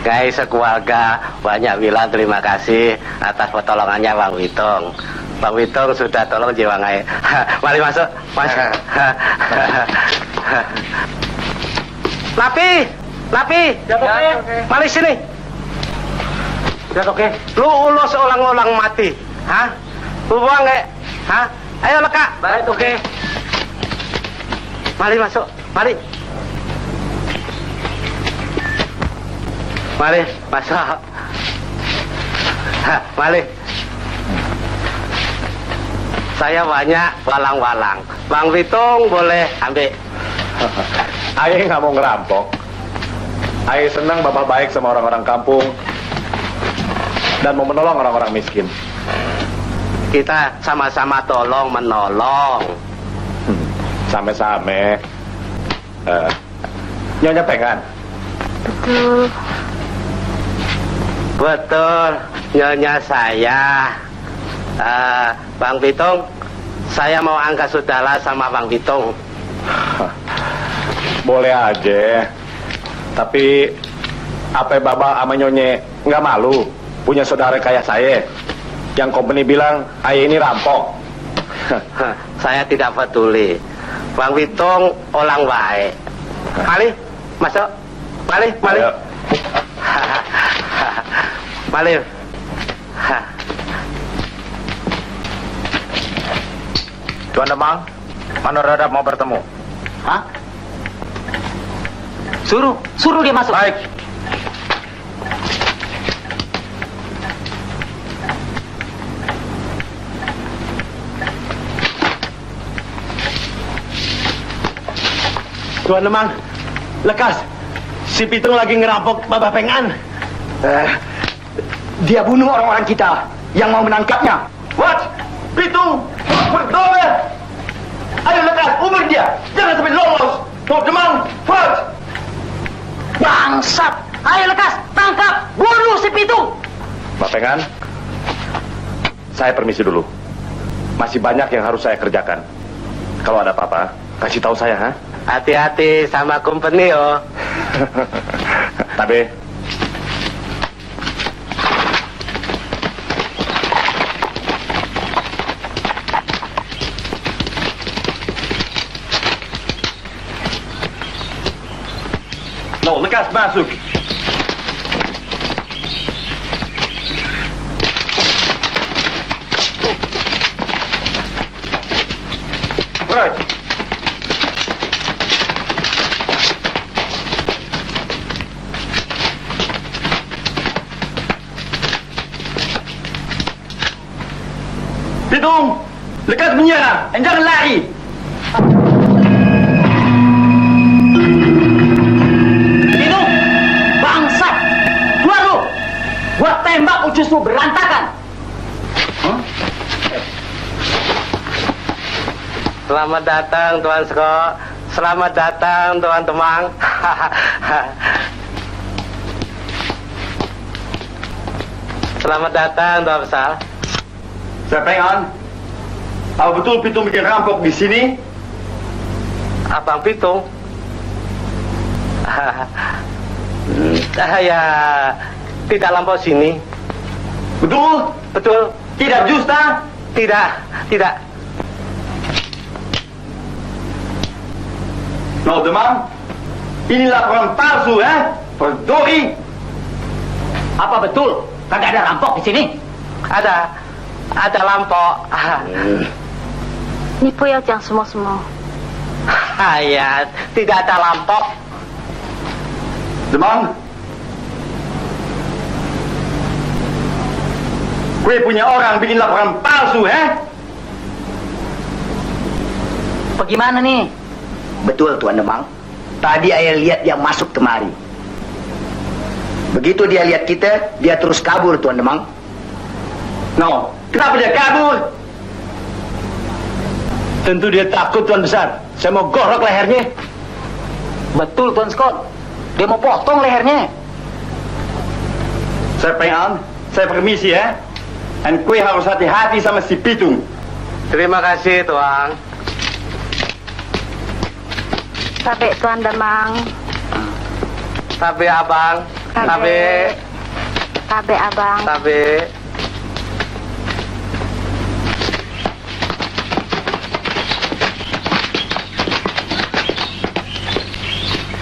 guys sekeluarga banyak bilang terima kasih atas pertolongannya Bang Pitung. Bang Pitung sudah tolong jiwa ngai. Mari masuk, Mas. Lapi, mari sini. Ya oke. Lu ulos ulang-ulang mati, hah? Lu buang nggak? Hah? Ayo leka. Baik, oke. Mari masuk, mari. Mari masuk. Mari. Saya banyak walang-walang. Bang Pitung boleh ambil. Ayah nggak mau ngerampok. Ayah senang bapak baik sama orang-orang kampung dan mau menolong orang-orang miskin. Kita sama-sama tolong menolong. Sama-sama. Nyonya Pengan. Betul, Nyonya saya. Bang Pitung, saya mau angkat saudara sama Bang Pitung. Boleh aja. Tapi apa Bapak sama Nyonya nggak malu punya saudara kayak saya? Yang company bilang ayah ini rampok. Saya tidak peduli. Bang Pitung orang baik. Mari, masuk. Mari. Mari. Tuan Demang, Manor Radap mau bertemu. Hah? Suruh dia masuk. Baik. Tuan Demang, lekas. Si Pitung lagi ngerampok Bapak Pengan. Dia bunuh orang-orang kita yang mau menangkapnya. What? Pitung! Berdobel! Ayo lekas, umur dia! Jangan sampai lolos! Tuan Demang, first! Bangsat! Ayo lekas, tangkap, bunuh si Pitung. Pak Pengan, saya permisi dulu. Masih banyak yang harus saya kerjakan. Kalau ada apa-apa, kasih tahu saya, ha? Hati-hati sama company, yo. Tapi No, lekas masuk. Right. Pitung, lekas menyerang, jangan lari. Pitung, bangsat. Keluar lu. Gua tembak ucus lu berantakan. Selamat datang Tuan Sko. Selamat datang Tuan Temang. Selamat datang Tuan Besar. Saya pengen, apa betul Pitung bikin rampok di sini? Abang Pitung? Ya, tidak lampau sini. Betul? Betul. Tidak justa? Tidak. No, Demang, ini laporan palsu, Berdori. Apa betul? Kagak ada rampok di sini? Ada lampau. Ni po要讲什么什么？ Ya, tidak ada lampau. Demang, gue punya orang bikin laporan palsu, Bagaimana nih? Betul Tuan Demang. Tadi ayah lihat dia masuk kemari. Begitu dia lihat kita, dia terus kabur Tuan Demang. No, kenapa dia kabur? Tentu dia takut, Tuan Besar. Saya mau gorok lehernya. Betul Tuan Scott. Dia mau potong lehernya. Saya pengen, saya permisi, Dan kue harus hati-hati sama si Pitung. Terima kasih, Tuan. Tabe Tuan Demang. Tabe abang. Tabe. Tabe abang. Tabe.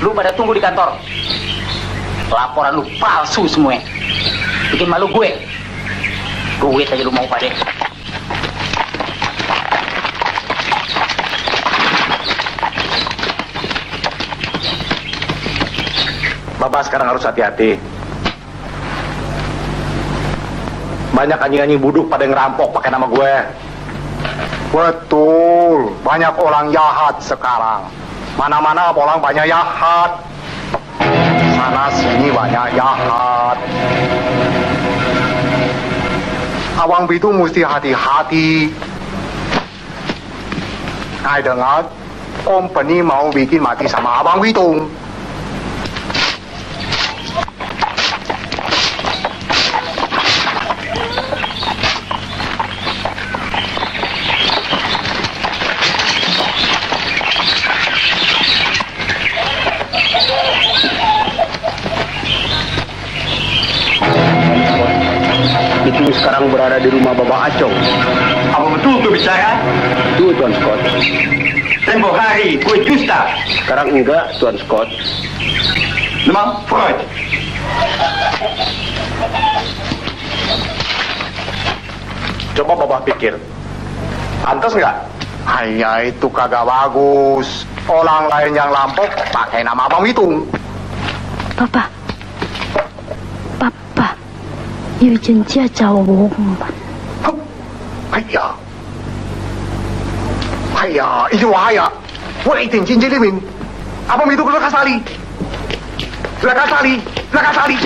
Lu pada tunggu di kantor. Laporan lu palsu semua. Bikin malu gue. Duit aja lu mau pade. Bapak sekarang harus hati-hati. Banyak anjing-anjing buduk pada ngerampok pakai nama gue. Betul, banyak orang jahat sekarang. Mana-mana orang banyak jahat. Sana sini banyak jahat. Abang Pitung mesti hati-hati. Saya dengar company mau bikin mati sama Abang Pitung. Itu sekarang berada di rumah Bapak Acong. Apa betul tuh bicara? Itu Tuan Scott. Tempo hari, kue justa. Sekarang enggak, Tuan Scott. Demang, Freud. Coba Bapak pikir. Pantas nggak? Hanya itu kagak bagus. Orang lain yang lampok pakai nama Abang Pitung. 爸爸，爸爸，有人家找我们。 itu bahaya. Woi, cincin jelimin. Abang Pitung lekas tali. Lekas tali. Lekas tali.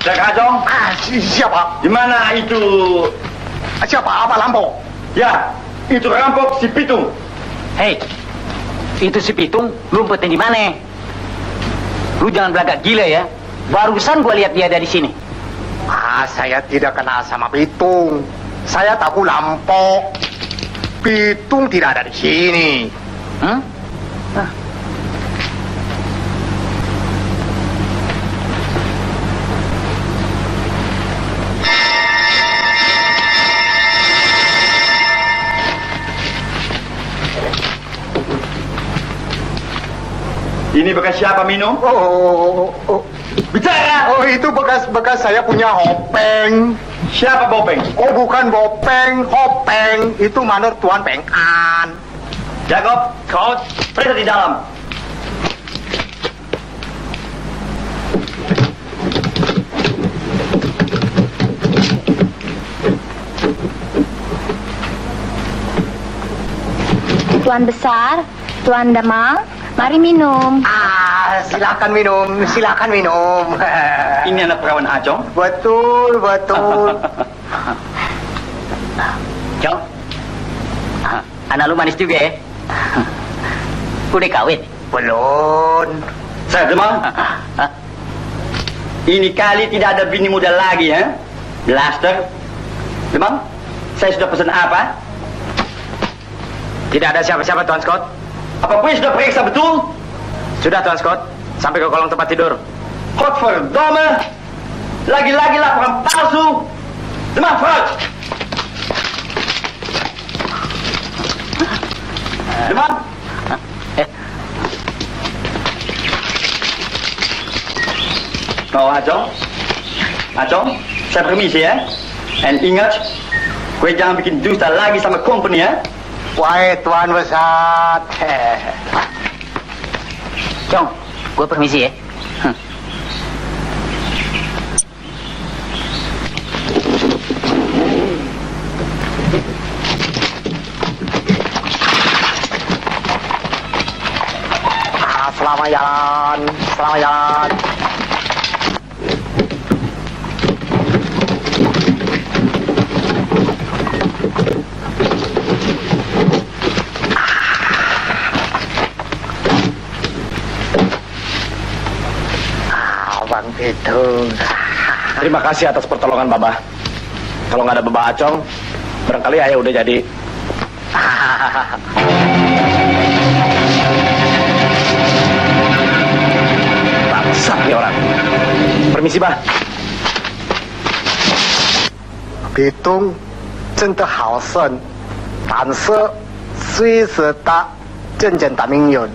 Cek Ajong. Siapa? Di mana itu? Siapa? Apa lampau? Ya, itu rampok si Pitung. Hei, itu si Pitung ngumpetin di mana? Lu jangan belagak gila ya. Barusan gua lihat dia dari sini. Saya tidak kenal sama Pitung. Saya tahu lampau. Pitung tidak ada di sini. Ini bekas siapa minum? Bicara! Oh, itu bekas saya punya Hopeng. Siapa Bopeng? Oh, bukan Bopeng, Hopeng. Itu manor Tuan Peng'an. Jacob, kau pergi di dalam. Tuan besar, Tuan Damang, mari minum. Silakan minum, silakan minum. Ini anak perawan Acong. Betul, betul. Cong, anak lu manis juga ya? Udah kawin? Belum. Saya Demang. Ini kali tidak ada bini muda lagi ya. Blaster. Demang, saya sudah pesan apa? Tidak ada siapa-siapa, Tuan Scott. Apa pun sudah periksa betul? Sudah, Tuan Scott. Sampai ke kolong tempat tidur. Godverdomme. Lagi-lagi laporan palsu. Demang, Frans. Demang. Oh, Acong, saya permisi ya. And ingat, gue jangan bikin dusta lagi sama company ya. Wahai Tuan besar. Cong, gue permisi ya. Selamat jalan, selamat jalan. Bang Pitung. Terima kasih atas pertolongan Babah. Kalau nggak ada Babah Acong, barangkali ayah udah jadi. Bangsat nih orang. Permisi, Bah. Pitung 真的好胜，但是虽是大真正大名人。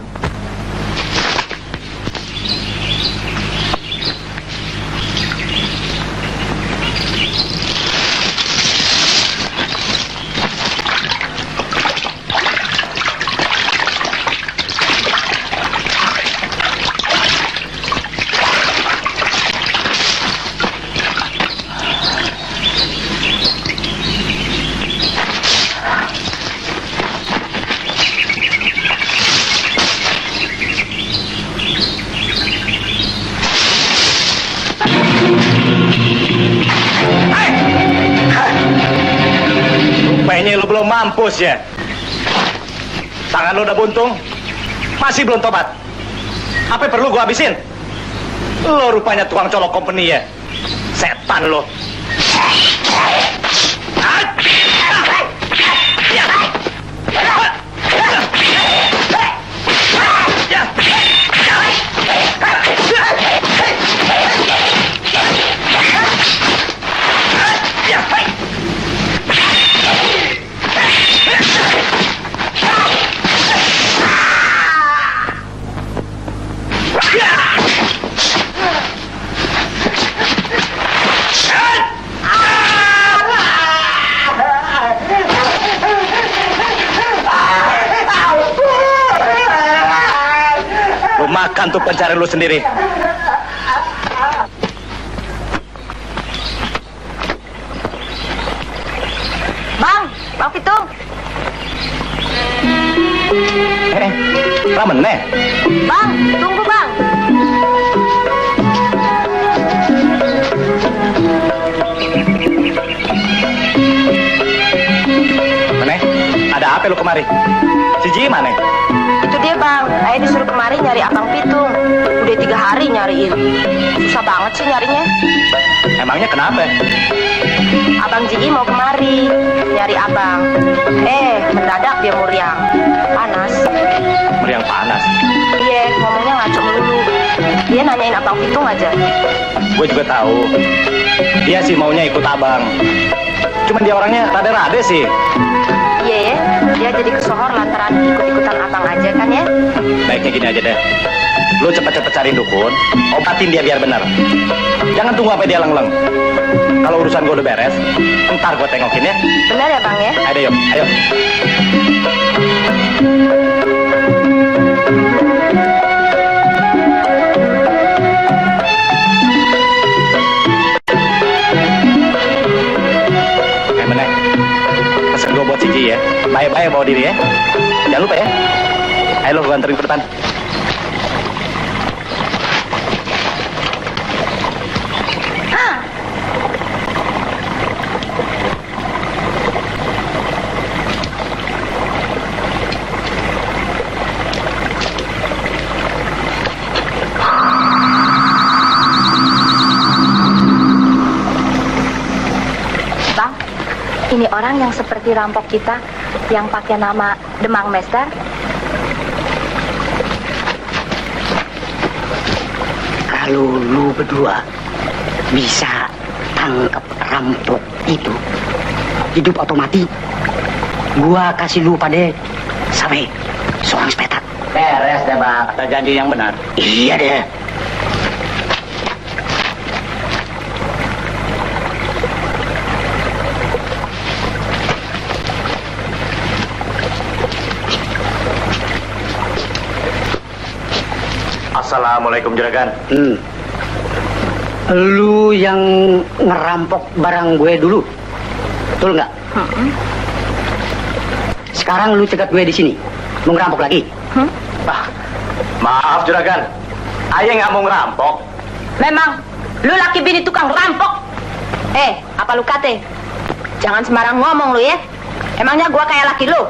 Rupanya lu belum mampus ya. Tangan lu udah buntung, masih belum tobat. Apa perlu gua habisin? Lu rupanya tukang colok company ya. Setan lu. Lu makan tuh pencari lu sendiri. Bang Pitung. Ramen nih. Bang, tunggu bang. Mana? Ada apa lu kemari? Si Ji mana? Itu dia bang, saya disuruh kemari nyari Abang Pitung. Udah 3 hari nyariin. Susah banget sih nyarinya. Emangnya kenapa? Abang Jigi mau kemari nyari abang. Mendadak dia muriang. Panas. Meriang panas. Iya, ngomongnya ngaco melulu. Dia nanyain Abang Pitung aja. Gue juga tahu. Dia sih maunya ikut abang. Cuman dia orangnya rada-rada sih. Iya ya, dia jadi kesohor lantaran ikut-ikutan abang aja kan ya. Baiknya gini aja deh. Lu cepet-cepet cariin dukun, obatin dia biar benar. Jangan tunggu sampai dia leng-leng. Kalau urusan gue udah beres, ntar gue tengokin ya. Benar ya bang ya? Ayo, ayo. Pesen gue buat si Ji ya. Bye-bye bawa diri ya. Jangan lupa ya. Ayo lo, gue anterin ke depan. Bang, ini orang yang seperti rampok kita yang pakai nama Demang Master. Kalau lu berdua bisa tangkap rampok itu, hidup atau mati, gua kasih lu pada sampai seorang sepetak. Beres deh bang, kata janji yang benar. Iya deh. Assalamualaikum juragan. Lu yang ngerampok barang gue dulu, betul nggak? Sekarang lu cegat gue di sini, mau ngerampok lagi? Maaf juragan, ayah nggak mau ngerampok. Memang, lu laki bini tukang rampok. Apa lu kate? Jangan sembarang ngomong lu ya. Emangnya gua kayak laki lu?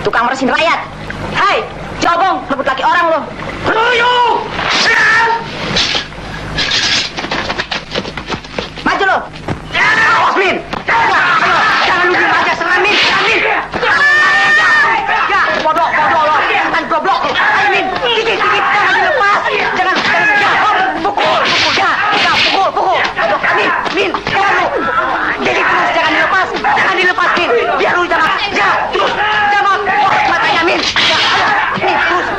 Tukang meresin rakyat. Hai, cobong, rebut laki orang lu. Maju lu. Awas, Min. Jangan lu diem aja, serang, Min. Bodoh lo. Jangan goblok lu. Ayo, Min. Dikit. Jangan dilepas. Jangan. Pukul. Pukul. Bodoh, Min. Jangan lu. Jadi terus, jangan dilepas. Min. Biar lu jangan. Ya, terus. Jangan. Matanya, Min. Ya, ayo. Min,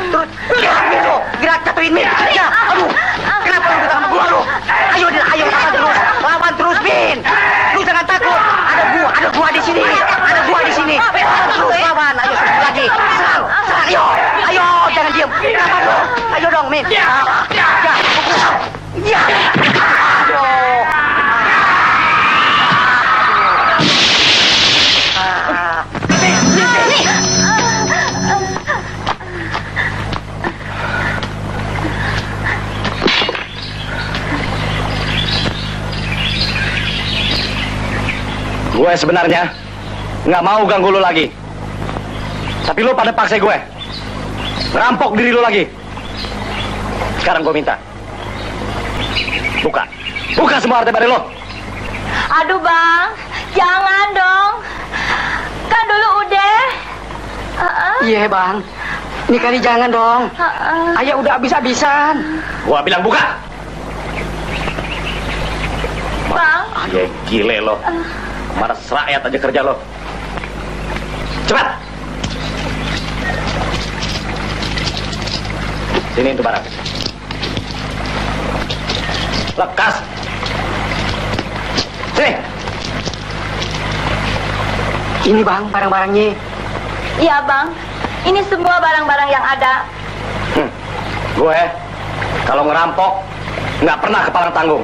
terus. Ya, Min, lu. Gerak jatuhin, Min. Ya, aduh. Kenapa lu datang sama gua, lu? Ayo, lawan terus, Min. Lu jangan takut. Ada gua di sini. Terus lawan. Ayo, serang lagi. Serang. Ayo, jangan diem. Kenapa lu? Ayo dong, Min. Ya, pukul. Ya. Aduh. Gue sebenarnya nggak mau ganggu lu lagi. Tapi lu pada paksa gue ngerampok diri lu lagi. Sekarang gue minta buka semua harta bari lo. Aduh bang, jangan dong. Kan dulu udah. Iya bang, ini kali jangan dong. Ayah udah habis-habisan. Gua bilang buka. Bang. Ya gile lo. Maras rakyat aja kerja lo. Cepat. Sini itu barang. Lekas. Sini. Ini bang, barang-barangnya. Iya bang, ini semua barang-barang yang ada. Gue kalau ngerampok nggak pernah kepalang tanggung.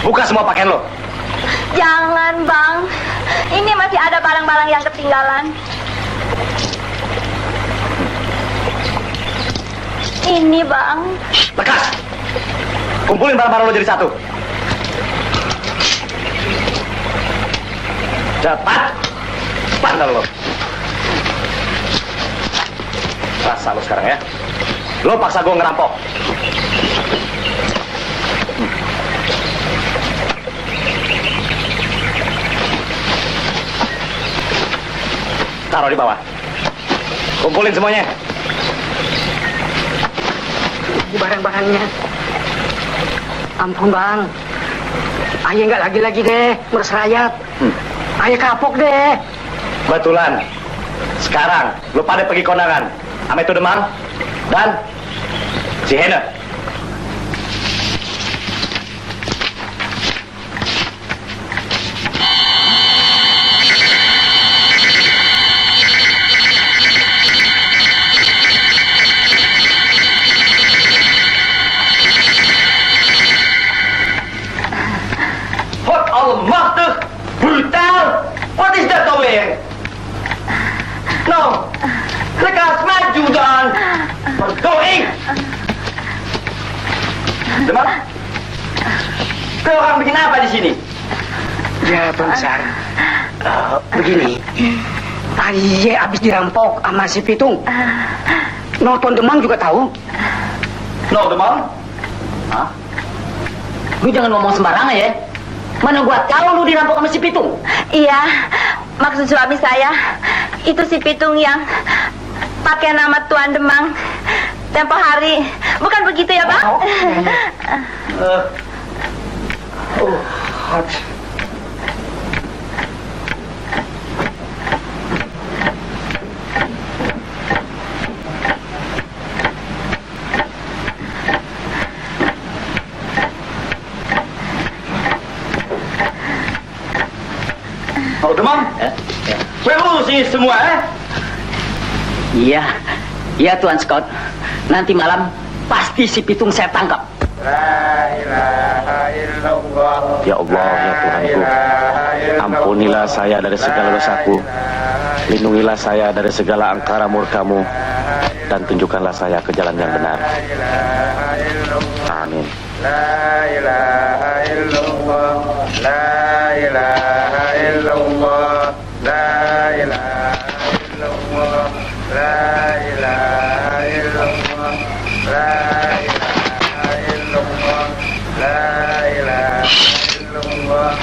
Buka semua pakaian lo. Jangan bang, ini masih ada barang-barang yang ketinggalan. Ini bang. Lekas. Kumpulin barang-barang lo jadi satu. Cepat. Pandal lo. Rasa lo sekarang ya. Lo paksa gue ngerampok. Taruh di bawah. Kumpulin semuanya. Ini barang-barangnya. Ampun bang, ayah nggak lagi-lagi deh ngurus rakyat. Ayah kapok deh. Betulan. Sekarang lu pada pergi kondangan sama itu Demang dan si Hena. Almachtig, brutaal. Wat is dat alweer? Nou, lekker smaak Demang? Kau orang bikin apa di sini? Ya, Tuan Besar. Begini. Tadi habis dirampok sama si Pitung. No, Tuan Demang juga tahu. No, Demang? Hah? Lu jangan ngomong sembarangan ya. Mana gua tahu lu dirampok sama si Pitung? Iya, maksud suami saya itu si Pitung yang pakai nama Tuan Demang tempo hari. Bukan begitu ya, Pak? Oh, Demang? Kau urus ini semua, Iya, iya Tuan Scott. Nanti malam pasti si Pitung saya tangkap. Ya Allah, ya Tuhanku, ampunilah saya dari segala dosaku, lindungilah saya dari segala angkara murka-Mu, dan tunjukkanlah saya ke jalan yang benar. Amin. La ilaha illallah, la ilaha illallah, la ilaha illallah, la ilaha illallah, la ilaha illallah, la ilaha illallah,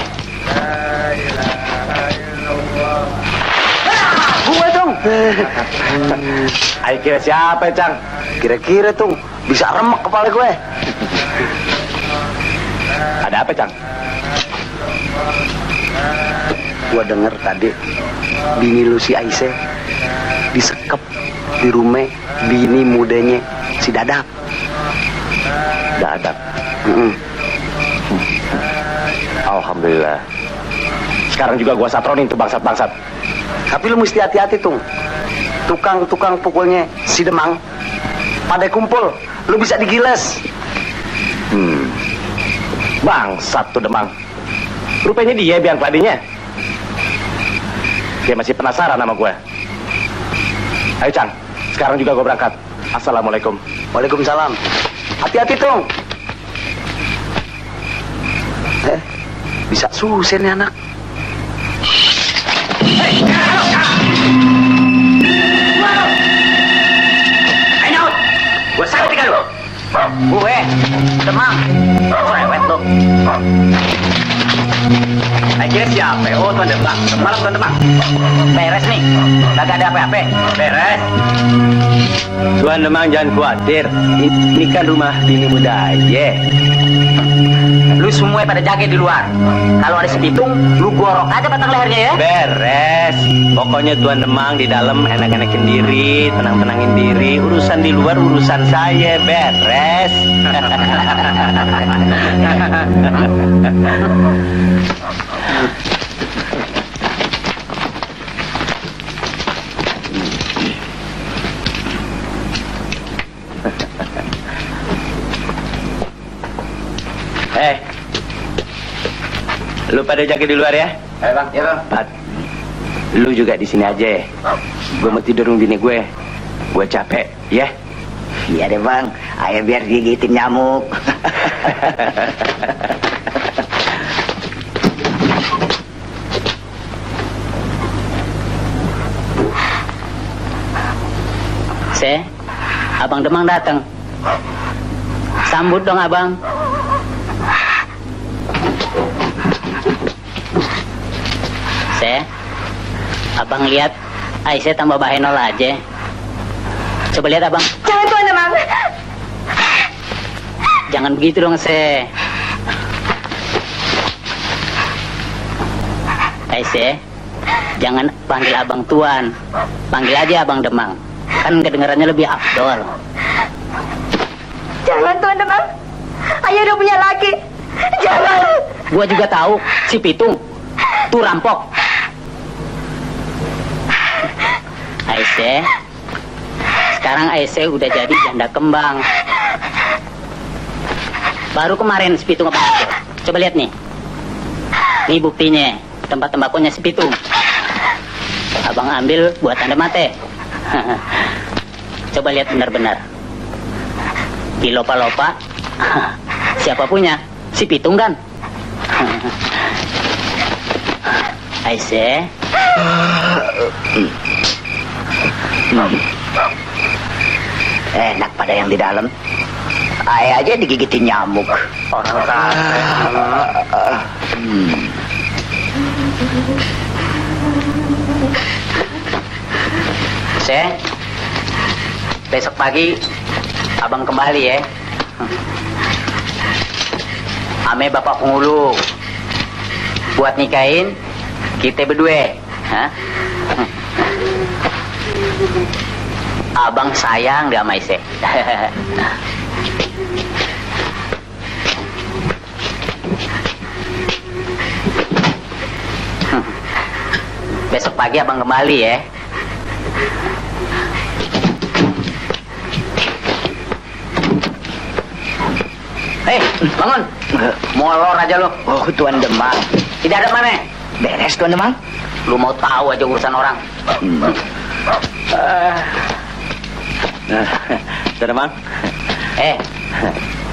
la ilaha illallah. Gue dong. Ayo kira siapa, Cang? Kira-kira tuh bisa remek kepala gue. Ada apa, Cang? Gua denger tadi bini lu si Aisyah disekep di rumah bini mudanya si Dadap. Dadap. Alhamdulillah. Sekarang juga gua satronin tuh bangsat-bangsat. Tapi lu mesti hati-hati tuh. Tukang-tukang pukulnya si Demang pada kumpul, lu bisa digiles. Bangsat tuh Demang. Rupanya dia biang keladinya. Dia masih penasaran sama gue. Ayo Cang, sekarang juga gue berangkat. Assalamualaikum. Waalaikumsalam. Hati-hati tuh. Bisa susah nih anak. Ayo, gue sakit kan lo. Gue, Demang, rewet lo. Akhirnya siapa? Oh, Tuan Demang. Malam Tuan Demang. Beres nih. Kagak ada apa-apa. Beres. Tuan Demang jangan khawatir. Ini kan rumah bini muda aja. Lu semua pada jaga di luar. Kalau ada si Pitung, lu gorok aja batang lehernya ya. Beres. Pokoknya Tuan Demang di dalam enak-enakin diri, tenang-tenangin diri. Urusan di luar urusan saya. Beres. Lu pada jaga di luar ya? Ayo bang, ya bang. Pat, lu juga di sini aja. Gue mau tidur dengan bini gue. Gue capek, ya? Iya deh bang, ayo biar gigitin nyamuk. Abang Demang datang. Sambut dong abang. Abang lihat Aisyah tambah bahenol aja. Coba lihat abang. Jangan Tuan Demang. Jangan begitu dong Aisyah, jangan panggil abang Tuan. Panggil aja abang Demang. Kan kedengarannya lebih afdol. Jangan Tuan Demang. Ayah udah punya laki. Jangan. Gua juga tahu si Pitung tuh rampok. Aisyah, sekarang Aisyah udah jadi janda kembang. Baru kemarin si Pitung apa? Coba lihat nih. Ini buktinya, tempat tembakonya si Pitung. Abang ambil buat tanda mate. Coba lihat benar-benar. Dilopa-lopa. Siapa punya? Si Pitung kan? Aisyah. Enak pada yang di dalam. Ayah aja digigitin nyamuk. Orang kata. Besok pagi abang kembali ya. Ame bapak penghulu buat nikahin kita berdua. Hah? Abang sayang dia sama Ise. Besok pagi abang kembali ya. Hei, bangun. Molor aja lo. Oh, Tuan Demang. Tidak ada mana? Beres, Tuan Demang. Lu mau tahu aja urusan orang. Tuan Demang.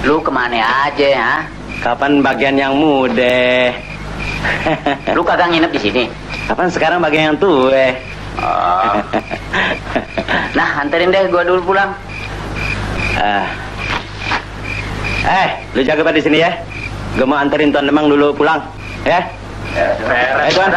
Lu kemana aja, ha? Kapan bagian yang muda? Lu kagak nginep di sini? Kapan sekarang bagian yang tua? Nah, anterin deh gua dulu pulang. Lu jaga di sini ya. Gue mau anterin Tuan Demang dulu pulang, ya. Tuan.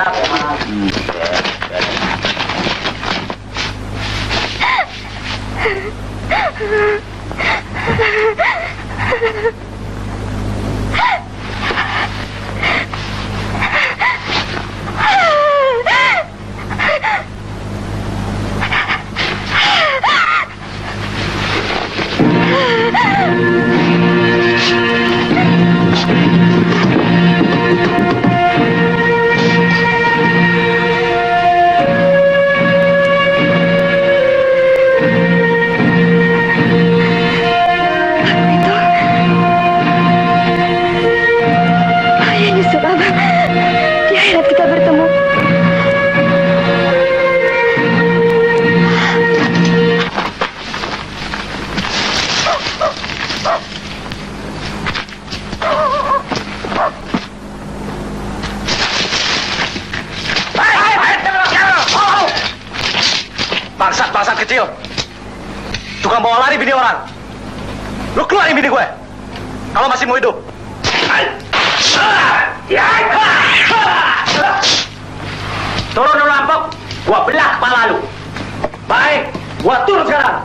Bangsat kecil. Tukang bawa lari bini orang. Lu keluarin bini gue. Kalau masih mau hidup. Turun lu rampok. Gua belah kepala lu. Baik, gua turun sekarang.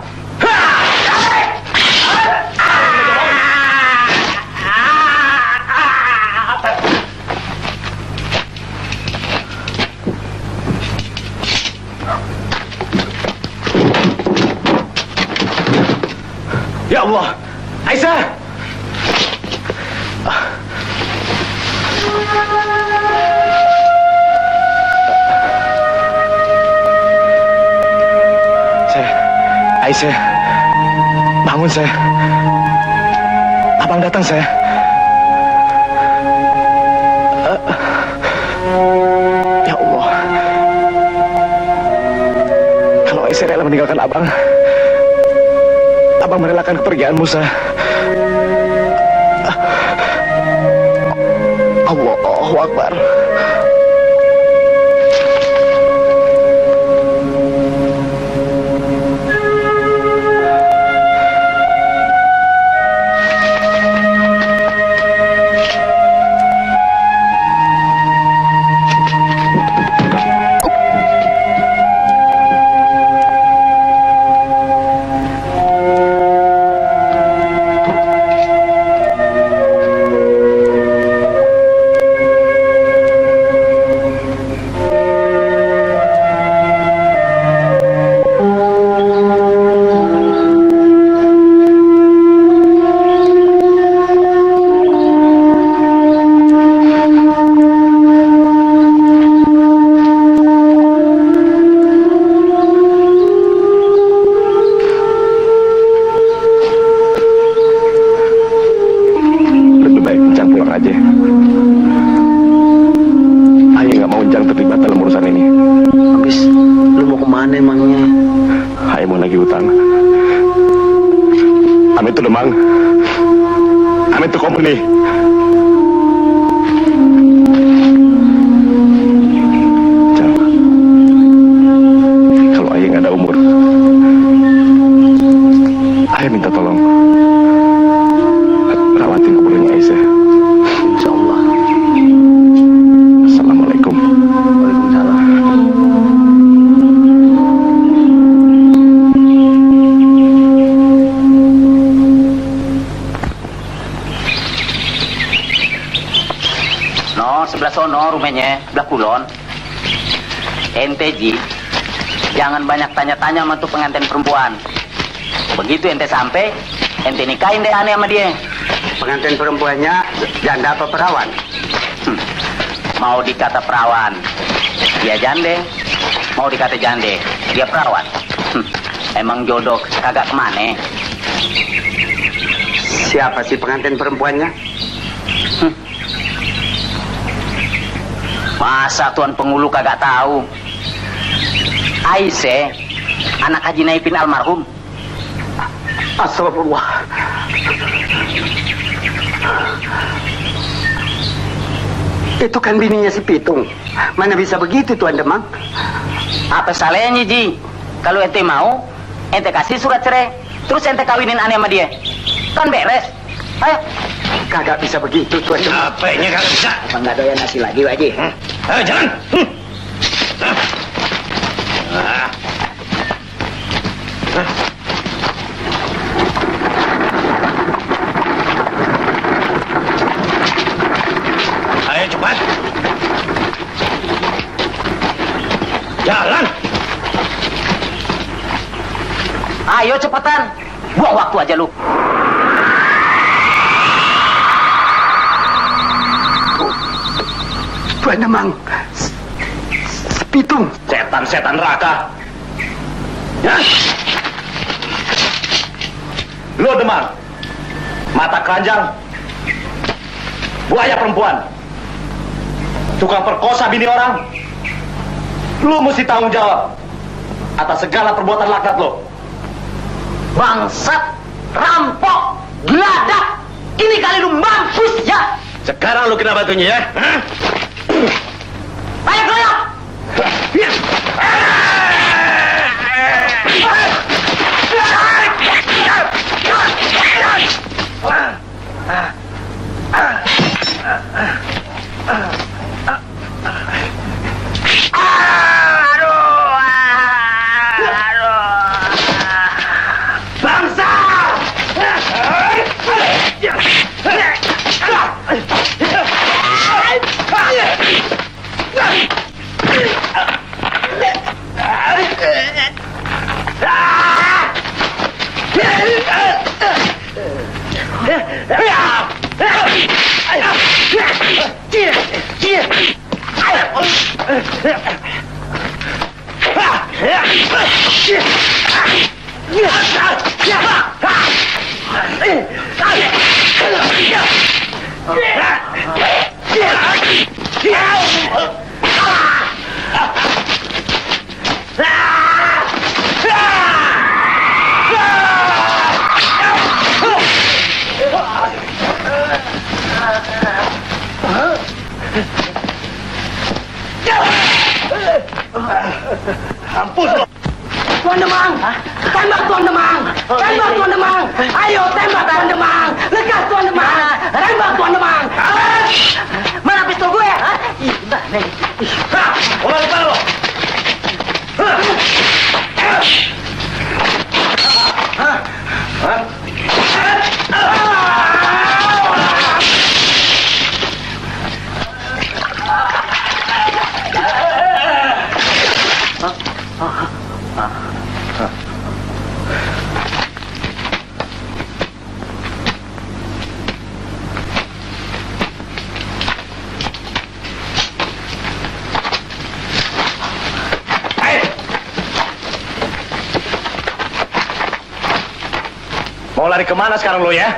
Ya Allah, Aisyah! Aisyah, bangun saya. Abang datang saya. Ya Allah, kalau Aisyah rela meninggalkan abang, abang merelakan kepergian Musa. Allahu Akbar. Demang, I'm into company. Kalau ayah nggak ada umur, ayah minta tolong rawatin kuburannya Aisyah. Insya Allah. Assalamualaikum. Waalaikumsalam. No, sebelah sono rumahnya, sebelah kulon. Ente Ji, jangan banyak tanya-tanya sama tuh pengantin perempuan. Begitu ente sampai, ente nikahin deh aneh sama dia. Pengantin perempuannya janda apa perawan? Mau dikata perawan, dia jande. Mau dikata jande, dia perawan. Emang jodoh kagak kemana? Siapa sih pengantin perempuannya? Masa Tuan Pengulu kagak tahu? Aisyah, anak Haji Naipin almarhum. Astagfirullah. Itu kan bininya si Pitung. Mana bisa begitu Tuan Demang? Apa salahnya Ji? Kalau ente mau, ente kasih surat cerai, terus ente kawinin aneh sama dia. Kan beres. Ayo. Kagak bisa begitu Tuan Demang. Apanya kagak bisa? Emang nggak doyan nasi lagi Pak Haji? Ayo jalan. Ayo cepat. Jalan. Ayo cepetan. Buang waktu aja lu. Tuan Demang, Pitung. Setan-setan neraka. Ya. Lo Demang, mata keranjang, buaya perempuan, tukang perkosa bini orang. Lo mesti tanggung jawab atas segala perbuatan laknat lo. Bangsat, rampok, geladak. Ini kali lu mampus ya. Sekarang lo kena batunya ya. Ayo keroyok. Tuan Demang, tembak Tuan Demang, tembak Tuan Demang, ayo tembak Tuan Demang, lekas Tuan Demang, tembak Tuan Demang. Mana pistol gue? Mulai taruh. Mau lari kemana sekarang lo ya?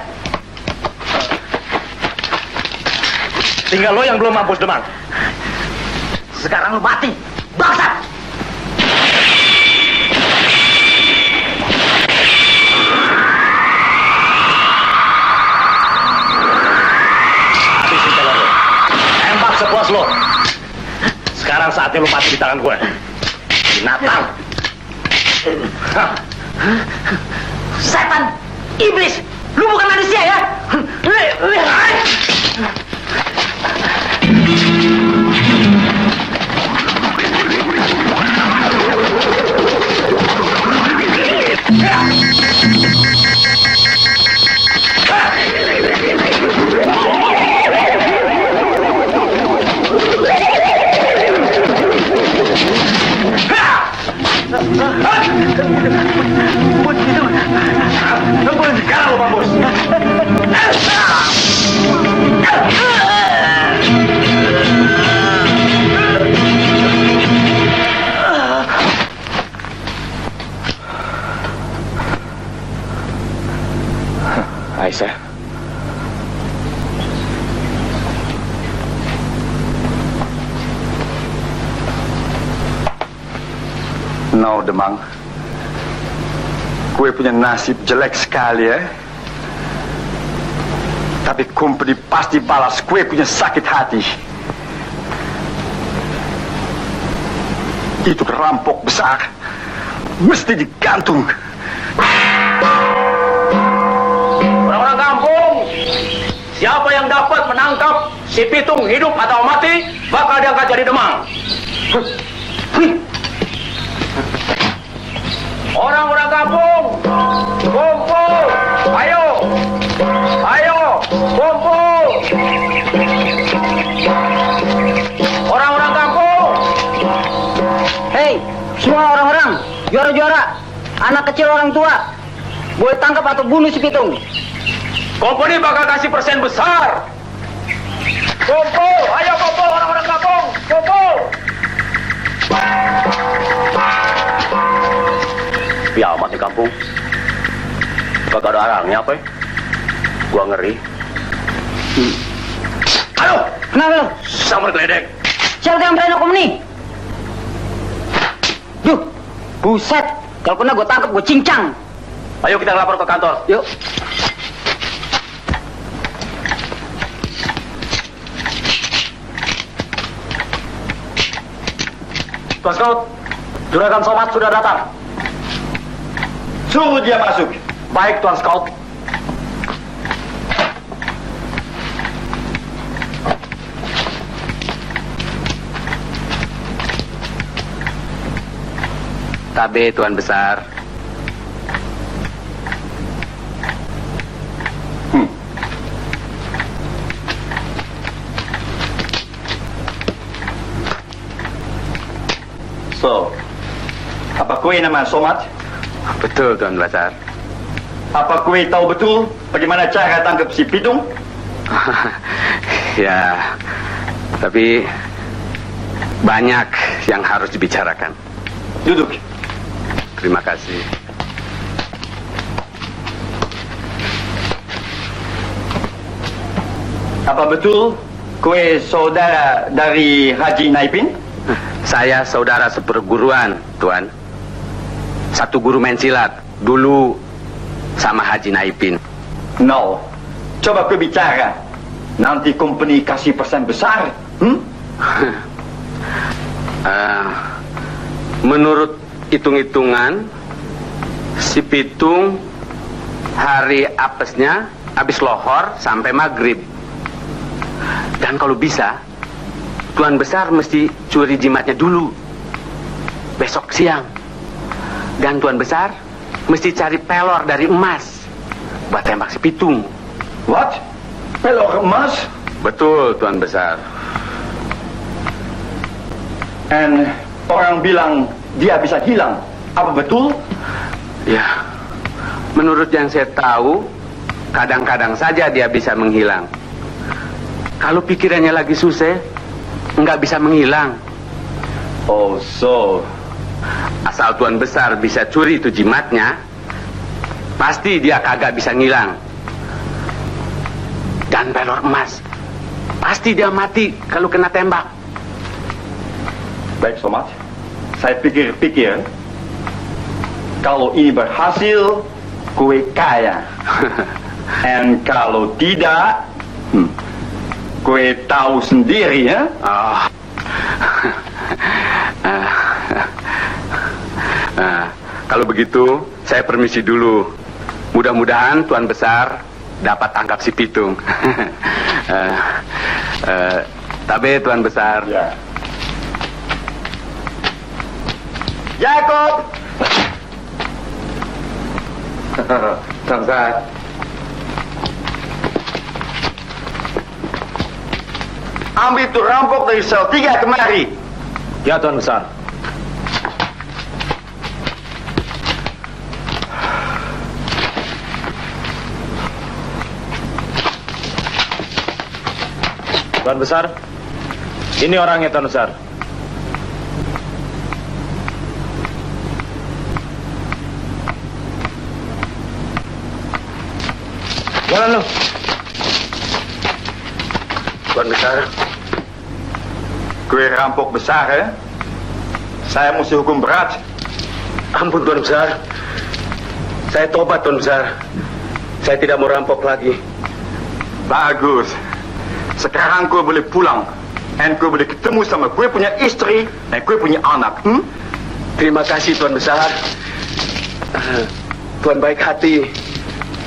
Tinggal lo yang belum mampus Demang. Sekarang lu mati, bangsat. Sekarang saatnya lu mati di tangan gue. Binatang. Setan, iblis, lu bukan manusia ya? Tungguin sekarang lo, Pak Bos. Aisyah. No, Demang. Kue punya nasib jelek sekali ya. Tapi company pasti balas kue punya sakit hati. Itu perampok besar. Mesti digantung. Orang-orang kampung, siapa yang dapat menangkap si Pitung hidup atau mati, bakal diangkat jadi Demang. Orang-orang kampung, kumpul, ayo, kumpul. Orang-orang kampung. Hei, semua orang-orang, juara-juara, anak kecil orang tua, boleh tangkap atau bunuh si Pitung. Komponi bakal kasih persen besar. Kumpul, ayo kumpul orang-orang kampung, kumpul. Piamat di kampung. Kagak ada orangnya apa ya? Gua ngeri. Halo, Kenapa lo? samar geledek. Siapa yang berani hukum nih? Duh, buset. Kalau kena gue tangkap, gue cincang. Ayo kita lapor ke kantor. Yuk. Tuan Scout, Juragan Somad sudah datang. Suruh dia masuk. Baik, Tuan Scout. Tabe, Tuan Besar. So, apa kue nama Somad? Betul, Tuan Besar. Apa kue tahu betul bagaimana cara tangkap si Pitung? Ya, tapi banyak yang harus dibicarakan. Duduk. Terima kasih. Apa betul kue saudara dari Haji Naipin? Saya saudara seperguruan, Tuan. Satu guru main silat. Dulu sama Haji Naipin. No. Coba kau bicara. Nanti company kasih persen besar. Menurut hitung-hitungan, si Pitung hari apesnya habis lohor sampai maghrib. Dan kalau bisa, Tuan Besar mesti curi jimatnya dulu. Besok siang. Dan Tuan Besar mesti cari pelor dari emas buat tembak si Pitung. What? Pelor emas? Betul, Tuan Besar. And orang bilang dia bisa hilang. Apa betul? Ya, menurut yang saya tahu, kadang-kadang saja dia bisa menghilang. Kalau pikirannya lagi susah, nggak bisa menghilang. Oh, so. Asal Tuan Besar bisa curi itu jimatnya, pasti dia kagak bisa ngilang. Dan pelor emas, pasti dia mati kalau kena tembak. Baik, Somad. Saya pikir-pikir, kalau ini berhasil, kue kaya. And kalau tidak, kue tahu sendiri ya. Oh. Nah, kalau begitu saya permisi dulu. Mudah-mudahan Tuan Besar dapat tangkap si Pitung. Tabe Tuan Besar. Ya. Jakob. Tuan Besar. Ambil itu rampok dari sel 3 kemari. Ya, Tuan Besar. Tuan Besar, ini orangnya, Tuan Besar. Jalan lu. Tuan Besar. Kue rampok besar, ya? Saya mesti hukum berat. Ampun Tuan Besar. Saya tobat Tuan Besar. Saya tidak mau rampok lagi. Bagus. Sekarang kue boleh pulang. Dan kue boleh ketemu sama kue punya istri dan kue punya anak. Terima kasih Tuan Besar. Tuan baik hati.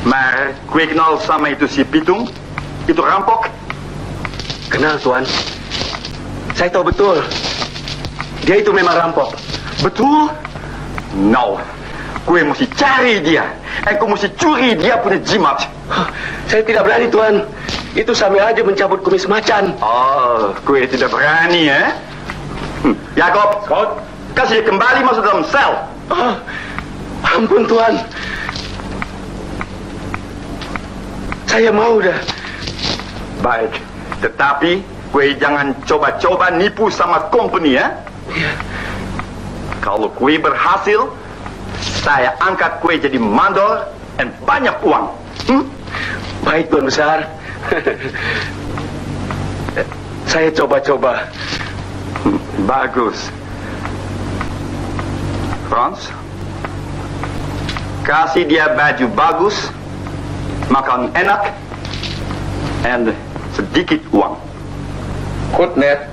Mar, kue kenal sama itu si Pitung? Itu rampok? Kenal Tuan. Saya tahu betul. Dia itu memang rampok. Betul? No. Kue mesti cari dia. Dan kue mesti curi dia punya jimat. Saya tidak berani Tuan. Itu sama aja mencabut kumis macan. Oh, kue tidak berani, ya? Jakob, kasih dia kembali masuk dalam sel. Oh, ampun Tuan. Saya mau dah. Baik, tetapi kue jangan coba-coba nipu sama company, ya? Iya. Kalau kue berhasil, saya angkat kue jadi mandor dan banyak uang. Baik Tuan Besar. Saya coba-coba. Bagus. Franz, kasih dia baju bagus, makan enak, and sedikit uang. Good net.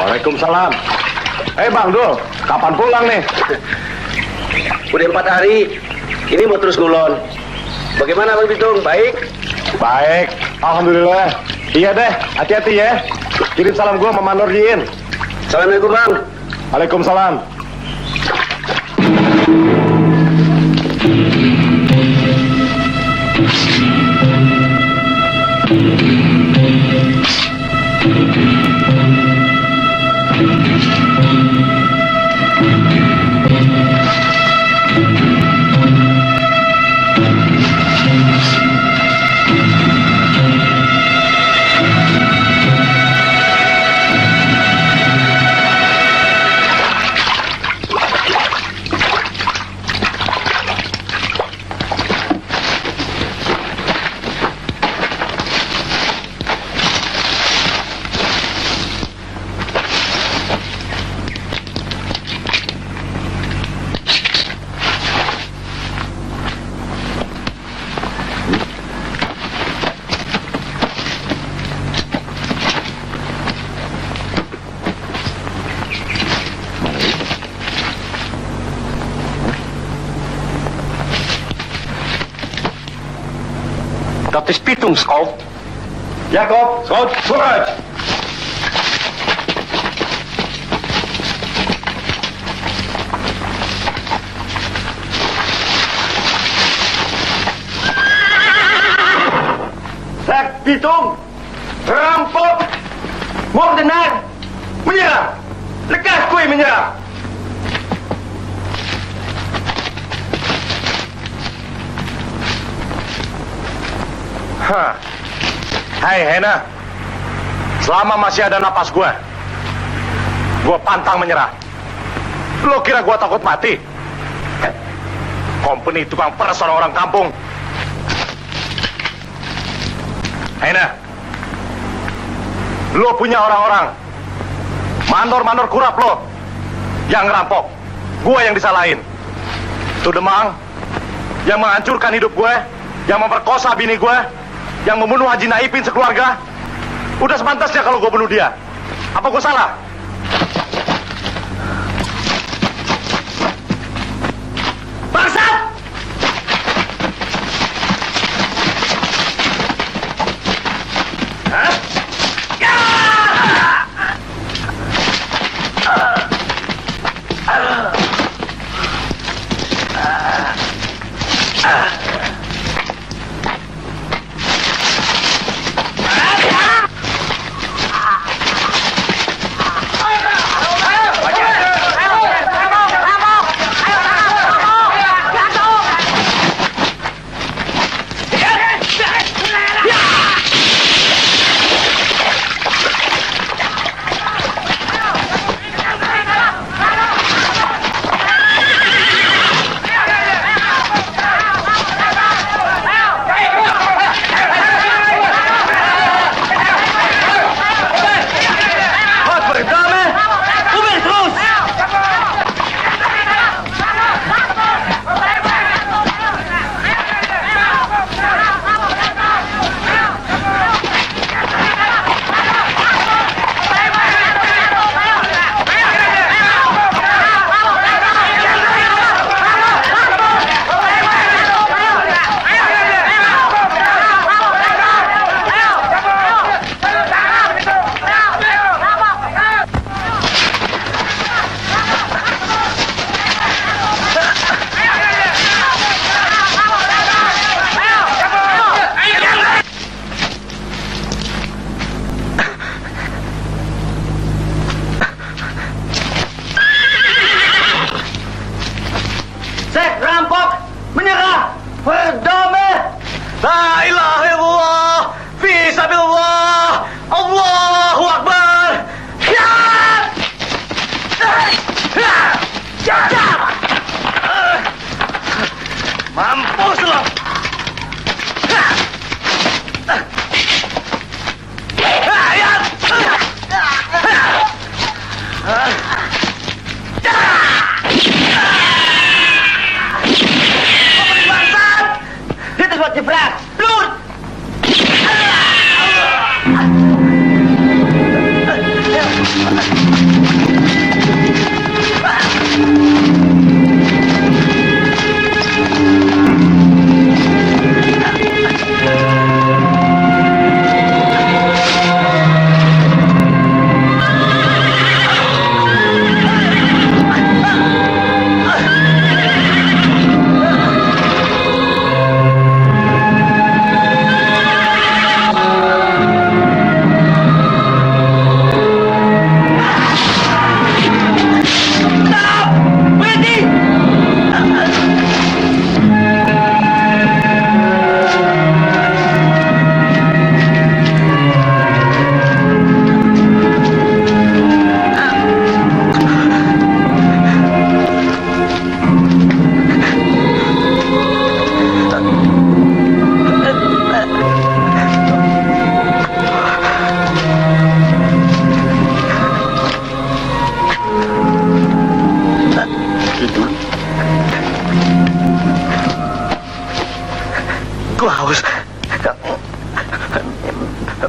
Waalaikumsalam. Bang Dul, kapan pulang nih? Udah 4 hari. Ini mau terus ngulon. Bagaimana Bang Pitung? Baik? Baik, alhamdulillah. Iya deh, hati-hati ya. Kirim salam gua sama Mandor Jiin. Assalamualaikum Bang. Waalaikumsalam. Dat is Pitung, Schout. Jakob, Schout, vooruit! Zeg, Pitung! Rampok! Moordenaar! Menyerah! Lekas kue menyerah! Hai Hena, selama masih ada napas gua, Gua pantang menyerah. Lo kira gua takut mati? Company tukang peres orang kampung. Aina, lo punya orang-orang mandor-mandor kurap lo yang ngerampok. Gua yang disalahin. Tuh Demang yang menghancurkan hidup gue, yang memperkosa bini gue, yang membunuh Haji Naipin sekeluarga. Udah sepantasnya kalau gue bunuh dia. Apa gue salah? Bangsat!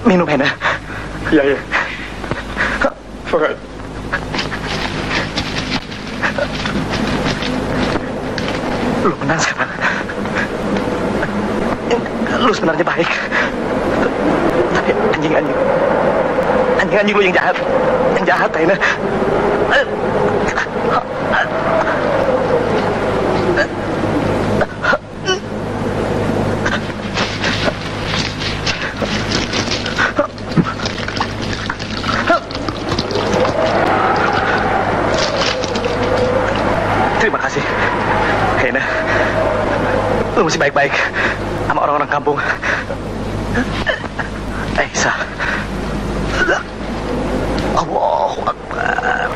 Minum, Hena. Iya. Farad. Lu menang sekarang. Lu sebenarnya baik. Tapi anjing lu yang jahat. Yang jahat, Hena. Terima kasih, Hena. Lu masih baik-baik sama orang-orang kampung. Aisyah. Allahu Akbar.